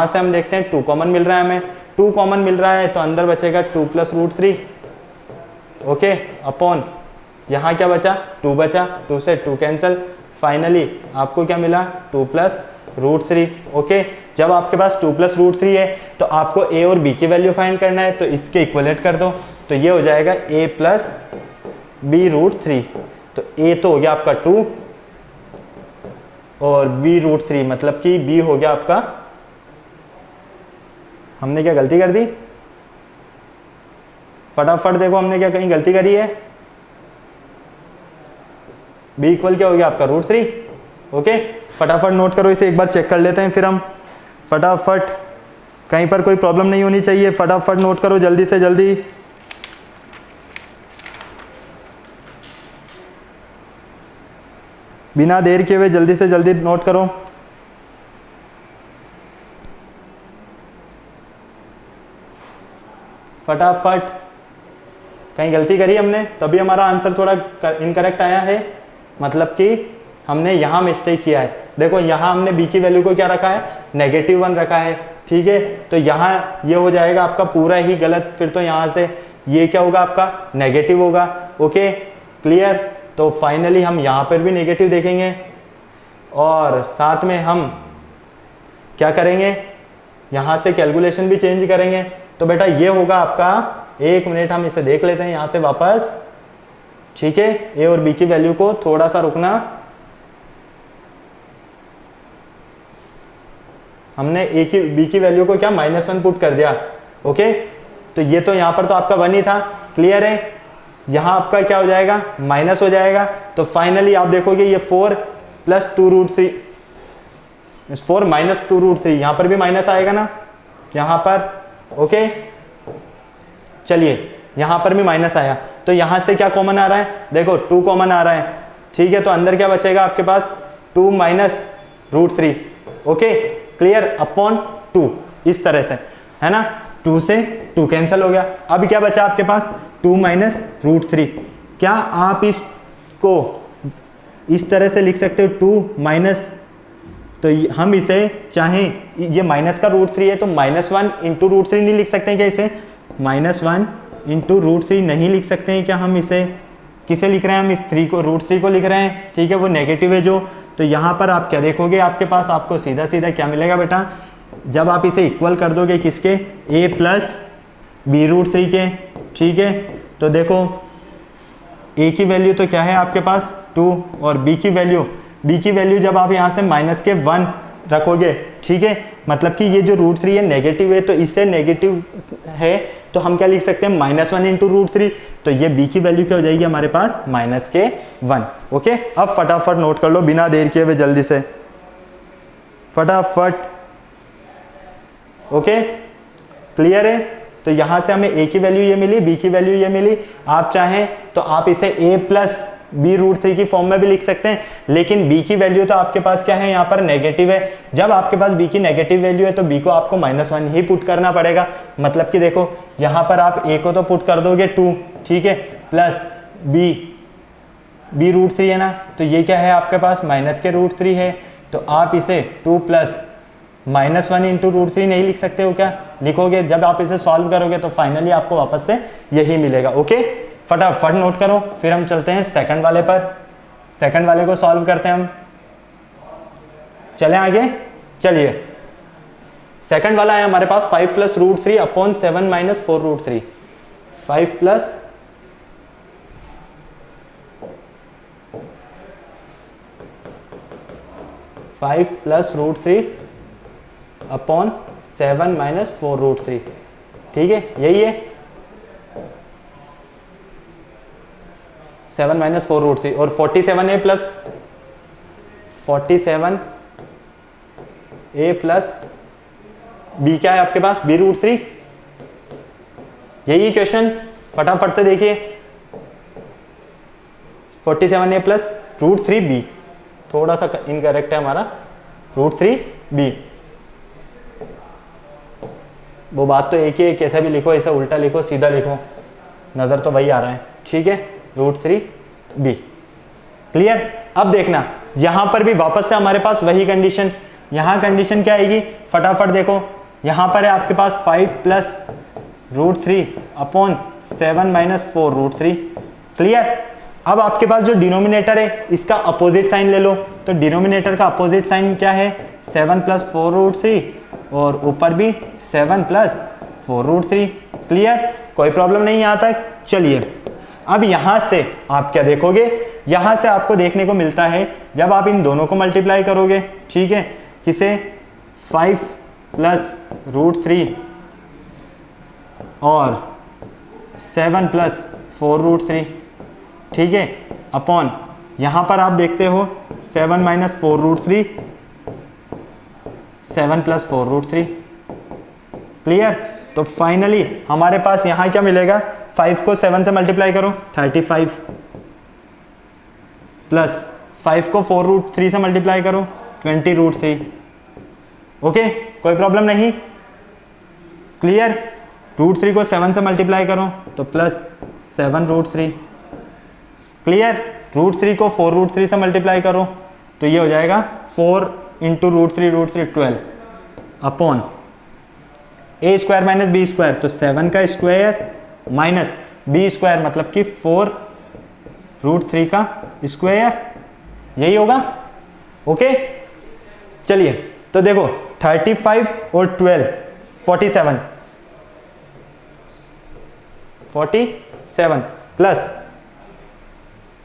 से हम देखते हैं 2 कॉमन मिल रहा है, हमें 2 कॉमन मिल रहा है, तो अंदर बचेगा 2 + √3, ओके अपॉन यहाँ क्या बचा, 2 बचा, 2 से 2 कैंसिल, फाइनली आपको क्या मिला 2 + √3, ओके। जब आपके पास 2 + √3 है तो आपको a और b की वैल्यू फाइंड करना है, तो इसके इक्वलेट कर दो, तो ये हो जाएगा a + b √3। तो a तो हो गया आपका 2 और b √3 मतलब कि b हो गया आपका, हमने क्या गलती कर दी, फटाफट देखो हमने क्या कहीं गलती करी है, b इक्वल क्या हो गया आपका √3, ओके। फटाफट नोट करो, इसे एक बार चेक कर लेते हैं फिर हम, फटाफट, कहीं पर कोई प्रॉब्लम नहीं होनी चाहिए, फटाफट नोट करो जल्दी से जल्दी। बिना देर किए हुए जल्दी से जल्दी नोट करो। फटाफट, कहीं गलती करी हमने तभी हमारा आंसर थोड़ा इनकरेक्ट आया है, मतलब कि हमने यहाँ मिस्टेक किया है। देखो यहाँ हमने b की वैल्यू को क्या रखा है, -1 रखा है, ठीक है। तो यहाँ ये हो जाएगा आपका पूरा ही गलत, फिर तो यहाँ से ये क्या होगा आपका नेगेटिव होगा, ओके क्लियर। तो फाइनली हम यहाँ पर भी नेगेटिव देखेंगे और साथ में हम क्या करेंगे, यहाँ से कैलकुलेशन भी चेंज करेंगे। तो बेटा ये होगा आपका, 1 मिनट हम इसे देख लेते हैं यहाँ से वापस, ठीक है। a और b की वैल्यू को थोड़ा सा रुकना, हमने b की वैल्यू को क्या -1 पुट कर दिया, ओके। तो ये तो यहाँ पर तो आपका 1 ही था, क्लियर है। यहाँ आपका क्या हो जाएगा, माइनस हो जाएगा। तो फाइनली आप देखोगे ये 4 + 2 √3, 4 - 2 √3, यहाँ पर भी माइनस आएगा ना यहाँ पर, ओके। चलिए यहाँ पर भी माइनस आया, तो यहाँ से क्या कॉमन आ रहा है, देखो 2 कॉमन आ रहा है, ठीक है। तो अंदर क्या बचेगा आपके पास, 2 - √3, ओके क्लियर, अपॉन 2, इस तरह से है ना, 2 से 2 कैंसिल हो गया। अब क्या बचा आपके पास, 2 - √3। क्या आप इसको इस तरह से लिख सकते हो, 2 तो हम इसे चाहें, ये माइनस का √3 है तो -1 × √3 नहीं लिख सकते हैं क्या, इसे -1 × √3 नहीं लिख सकते हैं क्या हम इसे, किसे लिख रहे हैं हम, इस 3 को, √3 को लिख रहे हैं, ठीक है, वो नेगेटिव है जो। तो यहाँ पर आप क्या देखोगे, आपके पास आपको सीधा सीधा क्या मिलेगा बेटा, जब आप इसे इक्वल कर दोगे किसके, a + b √3 के, ठीक है। तो देखो a की वैल्यू तो क्या है आपके पास 2 और b की वैल्यू जब आप यहाँ से -1 रखोगे, ठीक है, मतलब कि ये जो √3 है नेगेटिव है, तो इससे नेगेटिव है तो हम क्या लिख सकते हैं, -1 × √3। तो ये b की वैल्यू क्या हो जाएगी हमारे पास, -1, ओके। अब फटाफट नोट कर लो बिना देर किए हुए जल्दी से, फटाफट, ओके क्लियर है। तो यहाँ से हमें a की वैल्यू ये मिली, b की वैल्यू ये मिली। आप चाहें तो आप इसे a + b √3 की फॉर्म में भी लिख सकते हैं, लेकिन b की वैल्यू तो आपके पास क्या है, यहाँ पर नेगेटिव है। जब आपके पास b की नेगेटिव वैल्यू है तो b को आपको -1 ही पुट करना पड़ेगा, मतलब कि देखो यहाँ पर आप a को तो पुट कर दोगे 2, ठीक है, प्लस b √3 है ना, तो ये क्या है आपके पास -के √3 है। तो आप इसे 2 + -1 इंटू √3 नहीं लिख सकते हो क्या? लिखोगे, जब आप इसे सॉल्व करोगे तो फाइनली आपको वापस से यही मिलेगा। ओके, फटाफट नोट करो, फिर हम चलते हैं सेकंड वाले पर। सेकंड वाले को सॉल्व करते हैं हम। चलें आगे, चलिए सेकंड वाला है हमारे पास 5 + √3 अपॉन 7 - 4 √3। 5 + 5 + √3 अपॉन 7 - 4 √3। ठीक है, यही है 7 - 4 √3। और 47a plus 47a plus b क्या है आपके पास? b √3। यही क्वेश्चन, फटाफट से देखिए। 47a प्लस √3b, थोड़ा सा इनकरेक्ट है हमारा, √3b। वो बात तो एक ही है, कैसा भी लिखो, ऐसा उल्टा लिखो, सीधा लिखो, नजर तो वही आ रहा है। ठीक है, √3b। क्लियर? अब देखना यहां पर भी वापस से हमारे पास वही कंडीशन। यहां कंडीशन क्या आएगी? फटाफट देखो, यहां पर है आपके पास 5 + √3 अपॉन 7 - 4 √3। क्लियर? अब आपके पास जो डिनोमिनेटर है इसका अपोजिट साइन ले लो। तो डिनोमिनेटर का अपोजिट साइन क्या है? 7 + 4 √3 और ऊपर भी 7 + 4 √3। क्लियर? कोई प्रॉब्लम नहीं यहाँ तक? चलिए अब यहाँ से आप क्या देखोगे? यहाँ से आपको देखने को मिलता है जब आप इन दोनों को मल्टीप्लाई करोगे, ठीक है, किसे? 5 + √3 और 7 + 4 √3। ठीक है, अपॉन यहाँ पर आप देखते हो 7 - 4 √3, 7 + 4 √3। क्लियर? तो फाइनली हमारे पास यहाँ क्या मिलेगा? 5 को 7 से मल्टीप्लाई करो 35, प्लस 5 को 4 √3 से मल्टीप्लाई करो 20 √3। ओके, कोई प्रॉब्लम नहीं? क्लियर? √3 को 7 से मल्टीप्लाई करो तो प्लस 7 √3। क्लियर? √3 को 4 √3 से मल्टीप्लाई करो तो ये हो जाएगा 4 इंटू √3 12 अपॉन a² - b², तो 7 का स्क्वायर माइनस b² मतलब कि 4 √3 का स्क्वायर, यही होगा। ओके, चलिए तो देखो 35 और 12 47 प्लस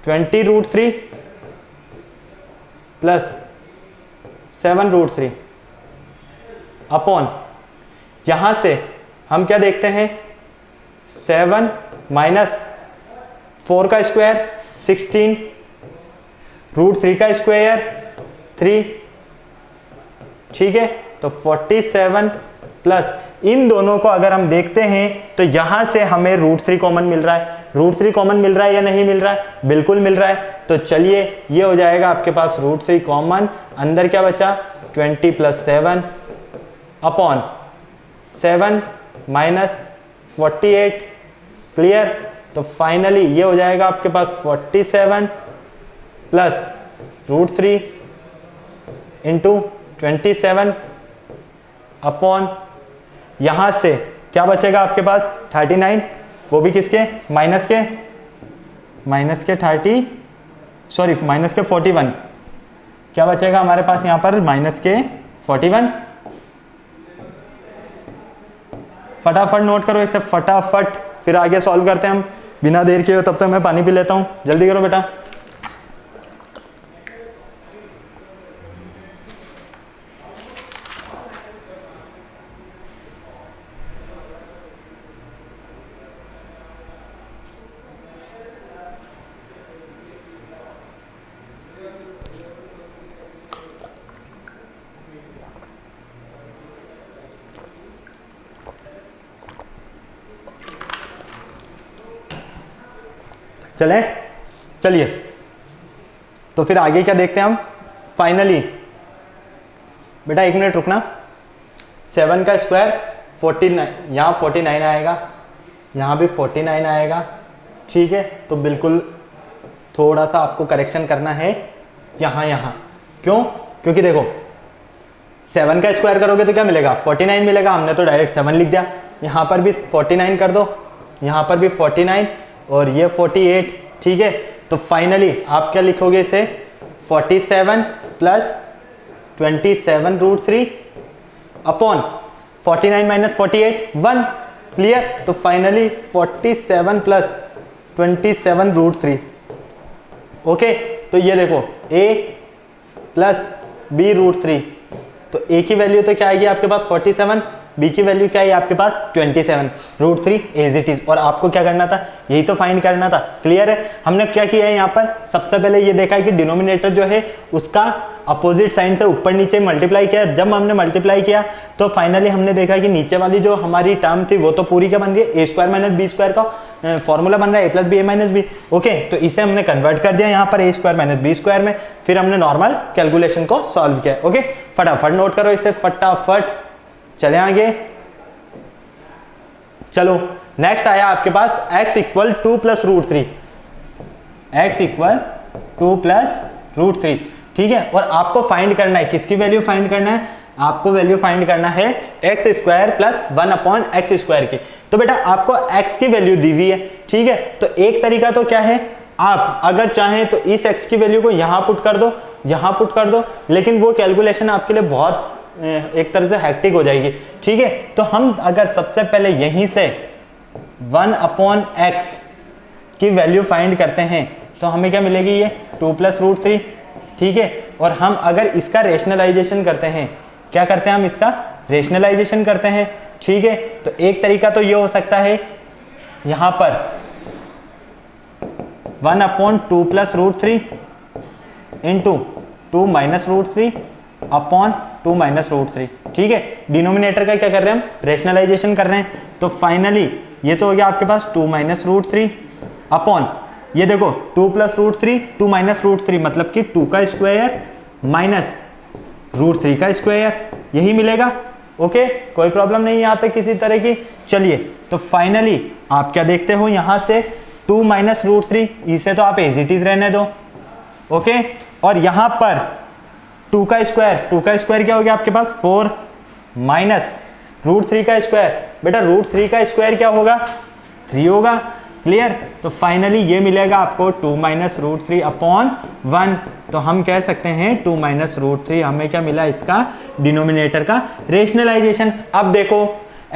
20 √3 प्लस 7 √3 अपॉन, यहां से हम क्या देखते हैं? 7 माइनस 4 का स्क्वायर 16, √3 का स्क्वायर 3। ठीक है, तो 47 प्लस इन दोनों को अगर हम देखते हैं तो यहां से हमें √3 कॉमन मिल रहा है। √3 कॉमन मिल रहा है या नहीं मिल रहा है? बिल्कुल मिल रहा है। तो चलिए ये हो जाएगा आपके पास √3 कॉमन, अंदर क्या बचा? 20 + 7 अपॉन 7 माइनस 48। क्लियर? तो फाइनली ये हो जाएगा आपके पास 47 प्लस √3 इंटू 27 अपॉन, यहां से क्या बचेगा आपके पास? 39, वो भी किसके? माइनस के 41। क्या बचेगा हमारे पास यहाँ पर? -41। फटाफट नोट करो इसे, फटाफट, फिर आगे सॉल्व करते हैं हम बिना देर के। तब तक मैं पानी पी लेता हूँ, जल्दी करो बेटा। चलिए तो फिर आगे क्या देखते हैं हम? फाइनली बेटा 1 मिनट रुकना। 7 का स्क्वायर 49, यहाँ 49 आएगा, यहाँ भी 49 आएगा। ठीक है, तो बिल्कुल थोड़ा सा आपको करेक्शन करना है यहाँ। क्यों? क्योंकि देखो 7 का स्क्वायर करोगे तो क्या मिलेगा 49 मिलेगा, हमने तो डायरेक्ट 7 लिख दिया। यहाँ पर भी 49 कर दो, यहाँ पर भी 49 और ये 48, ठीक है। तो फाइनली आप क्या लिखोगे इसे 47 प्लस 27√3 अपॉन 49 माइनस 48 1, क्लियर। तो फाइनली 47 प्लस 27√3, ओके। तो ये देखो a प्लस b√3, तो a की वैल्यू तो क्या आएगी आपके पास 47, b की वैल्यू क्या है आपके पास 27√3 एज इट इज। और आपको क्या करना था, यही तो फाइंड करना था, क्लियर है। हमने क्या किया है यहाँ पर, सबसे पहले ये देखा है कि डिनोमिनेटर जो है उसका अपोजिट साइन से ऊपर नीचे मल्टीप्लाई किया। जब हमने मल्टीप्लाई किया तो फाइनली हमने देखा कि नीचे वाली जो हमारी टर्म थी वो तो पूरी क्या बन गई, a² माइनस b² का फॉर्मूला बन रहा है a plus b a minus b, okay. तो इसे हमने कन्वर्ट कर दिया यहाँ पर a² माइनस b² में, फिर हमने नॉर्मल कैलकुलेशन को सॉल्व किया, ओके। फटाफट नोट करो इसे, फटाफट चले आगे। चलो नेक्स्ट आया आपके पास x equal 2 plus √3, x equal 2 plus √3, ठीक है। और आपको फाइंड करना है, किसकी वैल्यू फाइंड करना है, आपको वैल्यू फाइंड करना है x² प्लस 1/x² की। तो बेटा आपको x की वैल्यू दी हुई है, ठीक है। तो एक तरीका तो क्या है, आप अगर चाहें तो इस x की वैल्यू को यहाँ पुट कर दो, यहाँ पुट कर दो, लेकिन वो कैलकुलेशन आपके लिए बहुत एक तरह से हैक्टिक हो जाएगी, ठीक है। तो हम अगर सबसे पहले यहीं से 1/x की वैल्यू फाइंड करते हैं तो हमें क्या मिलेगी, ये 2 प्लस √3, ठीक है। और हम अगर इसका रेशनलाइजेशन करते हैं, क्या करते हैं हम इसका रेशनलाइजेशन करते हैं, ठीक है। तो एक तरीका तो ये हो सकता है यहाँ पर 1/2 plus √3 into 2 minus √3 upon 2 minus √3, ठीक है। डिनोमिनेटर का क्या कर रहे हैं हम, रेशनलाइजेशन कर रहे हैं। तो फाइनली ये तो हो गया आपके पास 2 माइनस √3 अपॉन, ये देखो 2 प्लस √3 2 माइनस √3 मतलब कि 2 का स्क्वायर माइनस √3 का स्क्वायर, यही मिलेगा, ओके। कोई प्रॉब्लम नहीं यहाँ तक किसी तरह की। चलिए तो फाइनली आप क्या देखते हो यहाँ से 2 माइनस √3, इसे तो आप एज इट इज रहने दो, ओके। और यहाँ पर 2 का स्क्वायर क्या हो गया आपके पास 4 माइनस √3 का स्क्वायर, बेटा √3 का स्क्वायर क्या होगा 3 होगा, क्लियर। तो फाइनली ये मिलेगा आपको 2 माइनस √3 अपॉन 1। तो हम कह सकते हैं 2 माइनस √3 हमें क्या मिला, इसका डिनोमिनेटर का रेशनलाइजेशन। अब देखो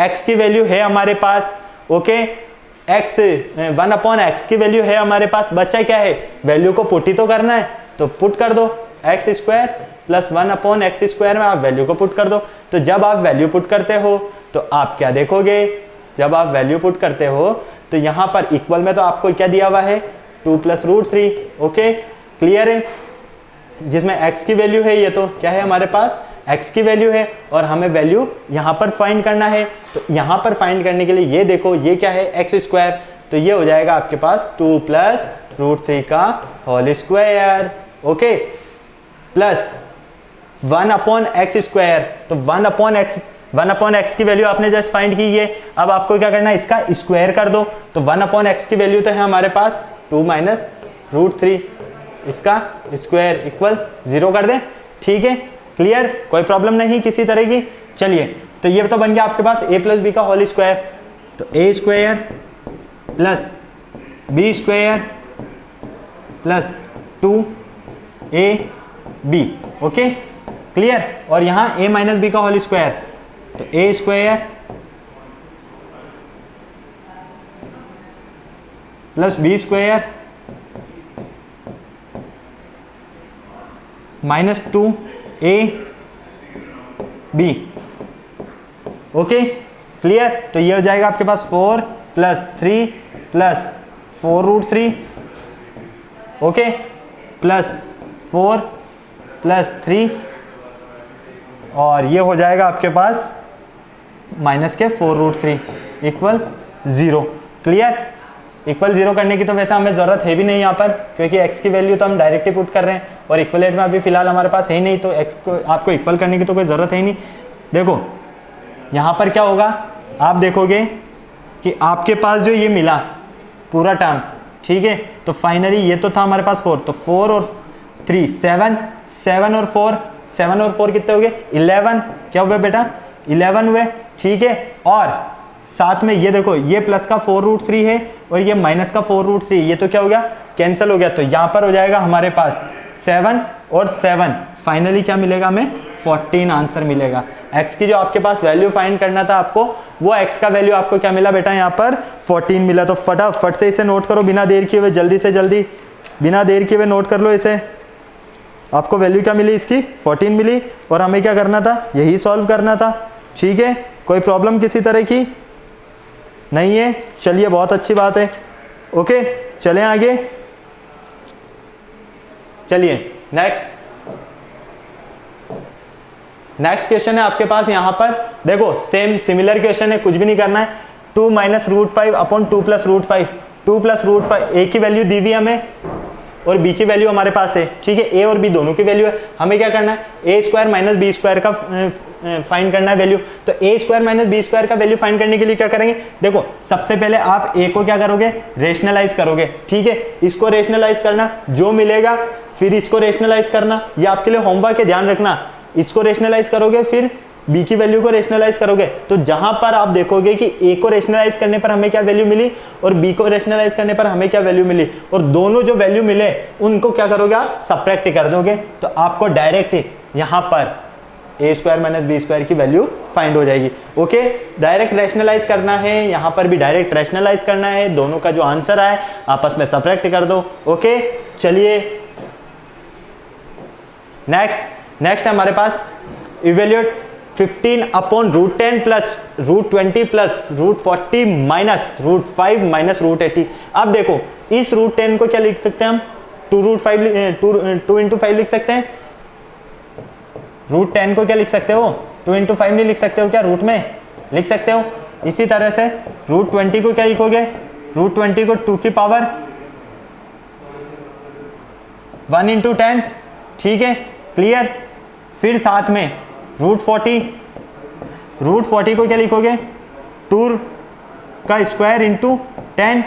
x की वैल्यू है हमारे पास, ओके। x 1/x की वैल्यू है हमारे पास, बच्चा क्या है, वैल्यू को पुट ही तो करना है, तो पुट कर दो x² प्लस 1/x² में आप वैल्यू को पुट कर दो। तो जब आप वैल्यू पुट करते हो तो आप क्या देखोगे, जब आप वैल्यू पुट करते हो तो यहाँ पर इक्वल में तो आपको क्या दिया हुआ है 2 प्लस √3, ओके, क्लियर है। जिसमें x की वैल्यू है, ये तो क्या है हमारे पास x की वैल्यू है, और हमें वैल्यू यहाँ पर फाइंड करना है। तो यहाँ पर फाइंड करने के लिए ये देखो ये क्या है x², तो ये हो जाएगा आपके पास 2 प्लस √3 का whole square, okay, plus 1/x²। तो 1/x की वैल्यू आपने जस्ट फाइंड की है, अब आपको क्या करना है, इसका स्क्वायर कर दो। तो 1/x की वैल्यू तो है हमारे पास 2 माइनस √3, इसका स्क्वायर इक्वल 0 कर दें, ठीक है, क्लियर, कोई प्रॉब्लम नहीं किसी तरह की। चलिए तो ये तो बन गया आपके पास a प्लस बी का होल स्क्वायर, तो a² plus b² plus 2ab, okay, clear. और यहाँ a माइनस बी का होल स्क्वायर, तो a² plus b² minus 2ab, okay, clear. तो ये हो जाएगा आपके पास 4 plus 3 plus 4√3, okay, plus 4 plus 3, और ये हो जाएगा आपके पास माइनस के 4√3 इक्वल 0, क्लियर। इक्वल 0 करने की तो वैसे हमें ज़रूरत है भी नहीं यहाँ पर, क्योंकि x की वैल्यू तो हम डायरेक्ट ही पुट कर रहे हैं और इक्वलेट में अभी फिलहाल हमारे पास है ही नहीं, तो x को आपको इक्वल करने की तो कोई ज़रूरत है ही नहीं। देखो यहाँ पर क्या होगा, आप देखोगे कि आपके पास जो ये मिला पूरा टर्म, ठीक है, तो फाइनली ये तो था हमारे पास 4, तो 4 और 3 7 और 4 7 और 4 कितने हो गए 11, क्या हुए बेटा 11 हुए, ठीक है। और साथ में ये देखो ये प्लस का 4√3 है और ये माइनस का 4√3, ये तो क्या हो गया कैंसिल हो गया, तो यहाँ पर हो जाएगा हमारे पास 7 और 7, फाइनली क्या मिलेगा हमें 14 आंसर मिलेगा। x की जो आपके पास वैल्यू फाइंड करना था आपको, वो x का वैल्यू आपको क्या मिला बेटा यहाँ पर 14 मिला। तो फटाफट से इसे नोट करो बिना देर किए हुए, जल्दी से जल्दी बिना देर किए हुए नोट कर लो इसे। आपको वैल्यू क्या मिली इसकी 14 मिली और हमें क्या करना था यही सॉल्व करना था, ठीक है। कोई प्रॉब्लम किसी तरह की नहीं है, चलिए बहुत अच्छी बात है। ओके चलें आगे, चलिए नेक्स्ट क्वेश्चन है आपके पास। यहां पर देखो सेम सिमिलर क्वेश्चन है, कुछ भी नहीं करना है। 2 - √5 अपॉन 2 + √5, 2 + √5 ए की वैल्यू दी हुई हमें और बी की वैल्यू हमारे पास है, ठीक है। ए और बी दोनों की वैल्यू है, हमें क्या करना है a² - b² का फाइंड करना है वैल्यू। तो a² - b² का वैल्यू फाइंड करने के लिए क्या करेंगे, देखो सबसे पहले आप a को क्या करोगे रेशनलाइज करोगे, ठीक है। इसको रेशनलाइज करना, जो मिलेगा फिर इसको रेशनलाइज करना, ये आपके लिए होमवर्क है, ध्यान रखना। इसको रेशनलाइज करोगे फिर b की वैल्यू को रेशनलाइज करोगे, तो जहां पर आप देखोगे कि a को रेशनलाइज करने पर हमें क्या वैल्यू मिली और b को रेशनलाइज करने पर हमें क्या वैल्यू मिली, और दोनों जो वैल्यू मिले उनको क्या करोगे आप सब्ट्रैक्ट कर दोगे, तो आपको डायरेक्ट यहां पर a² - b² की वैल्यू फाइंड हो जाएगी। ओके डायरेक्ट रेशनलाइज करना है, यहां पर भी डायरेक्ट रेशनलाइज करना है, दोनों का जो आंसर आए आपस में सब्ट्रैक्ट कर दो। ओके चलिए नेक्स्ट हमारे पास evaluate 15 upon √10 plus √20 plus √40 minus √5 minus √80। अब देखो इस √10 को क्या लिख सकते हैं हम 2 × 5 लिख सकते हैं। √10 को क्या लिख सकते हो 2 × 5 नहीं लिख सकते हो क्या, रूट में लिख सकते हो। इसी तरह से √20 को क्या लिखोगे, √20 को 2 की पावर 1 × 10, ठीक है क्लियर। फिर साथ में √40 को क्या लिखोगे 2 का स्क्वायर इंटू 10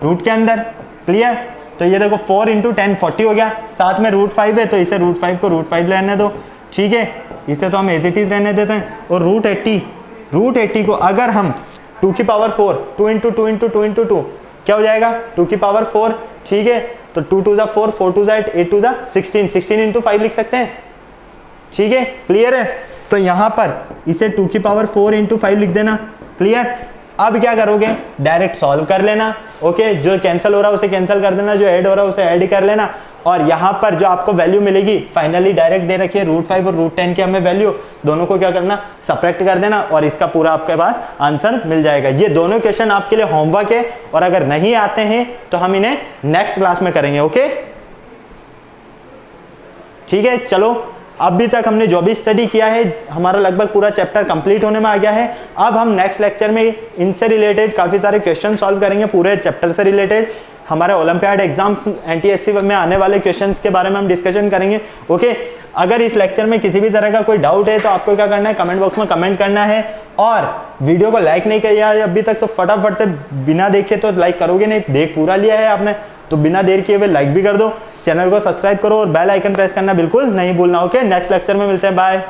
रूट के अंदर, क्लियर। तो ये देखो 4 × 10 40 हो गया, साथ में √5 है तो इसे √5 को √5 रहने दो, ठीक है। इसे तो हम एज इट इज रहने देते हैं। और √80 को अगर हम 2 की पावर 4 2 × 2 × 2 × 2 क्या हो जाएगा 2 की पावर 4, ठीक है। तो 2 × 2 = 4 4 × 2 = 8 8 × 2 = 16 × 5 लिख सकते हैं, ठीक है क्लियर है। तो यहां पर इसे 2 की पावर 4 × 5 लिख देना, क्लियर। अब क्या करोगे डायरेक्ट सॉल्व कर लेना, ओके। जो कैंसिल हो रहा है उसे कैंसिल कर देना, जो ऐड हो रहा है उसे ऐड कर लेना, और यहां पर जो आपको वैल्यू मिलेगी फाइनली डायरेक्ट दे रखी है √5 और √10 की हमें वैल्यू, दोनों को क्या करना सब्ट्रैक्ट कर देना और इसका पूरा आपके पास आंसर मिल जाएगा। ये दोनों क्वेश्चन आपके लिए होमवर्क है, और अगर नहीं आते हैं तो हम इन्हें नेक्स्ट क्लास में करेंगे, ओके ठीक है। चलो अभी तक हमने जो भी स्टडी किया है हमारा लगभग पूरा चैप्टर कंप्लीट होने में आ गया है। अब हम नेक्स्ट लेक्चर में इनसे रिलेटेड काफ़ी सारे क्वेश्चन सॉल्व करेंगे, पूरे चैप्टर से रिलेटेड हमारे ओलंपियाड एग्जाम्स NTSC में आने वाले क्वेश्चंस के बारे में हम डिस्कशन करेंगे, ओके। अगर इस लेक्चर में किसी भी तरह का कोई डाउट है तो आपको क्या करना है कमेंट बॉक्स में कमेंट करना है, और वीडियो को लाइक नहीं किया है अभी तक तो फटाफट से बिना देखे तो लाइक करोगे नहीं, देख पूरा लिया है आपने तो बिना देर किए हुए लाइक भी कर दो, चैनल को सब्सक्राइब करो और बेल आइकन प्रेस करना बिल्कुल नहीं भूलना, ओके। नेक्स्ट लेक्चर में मिलते हैं, बाय।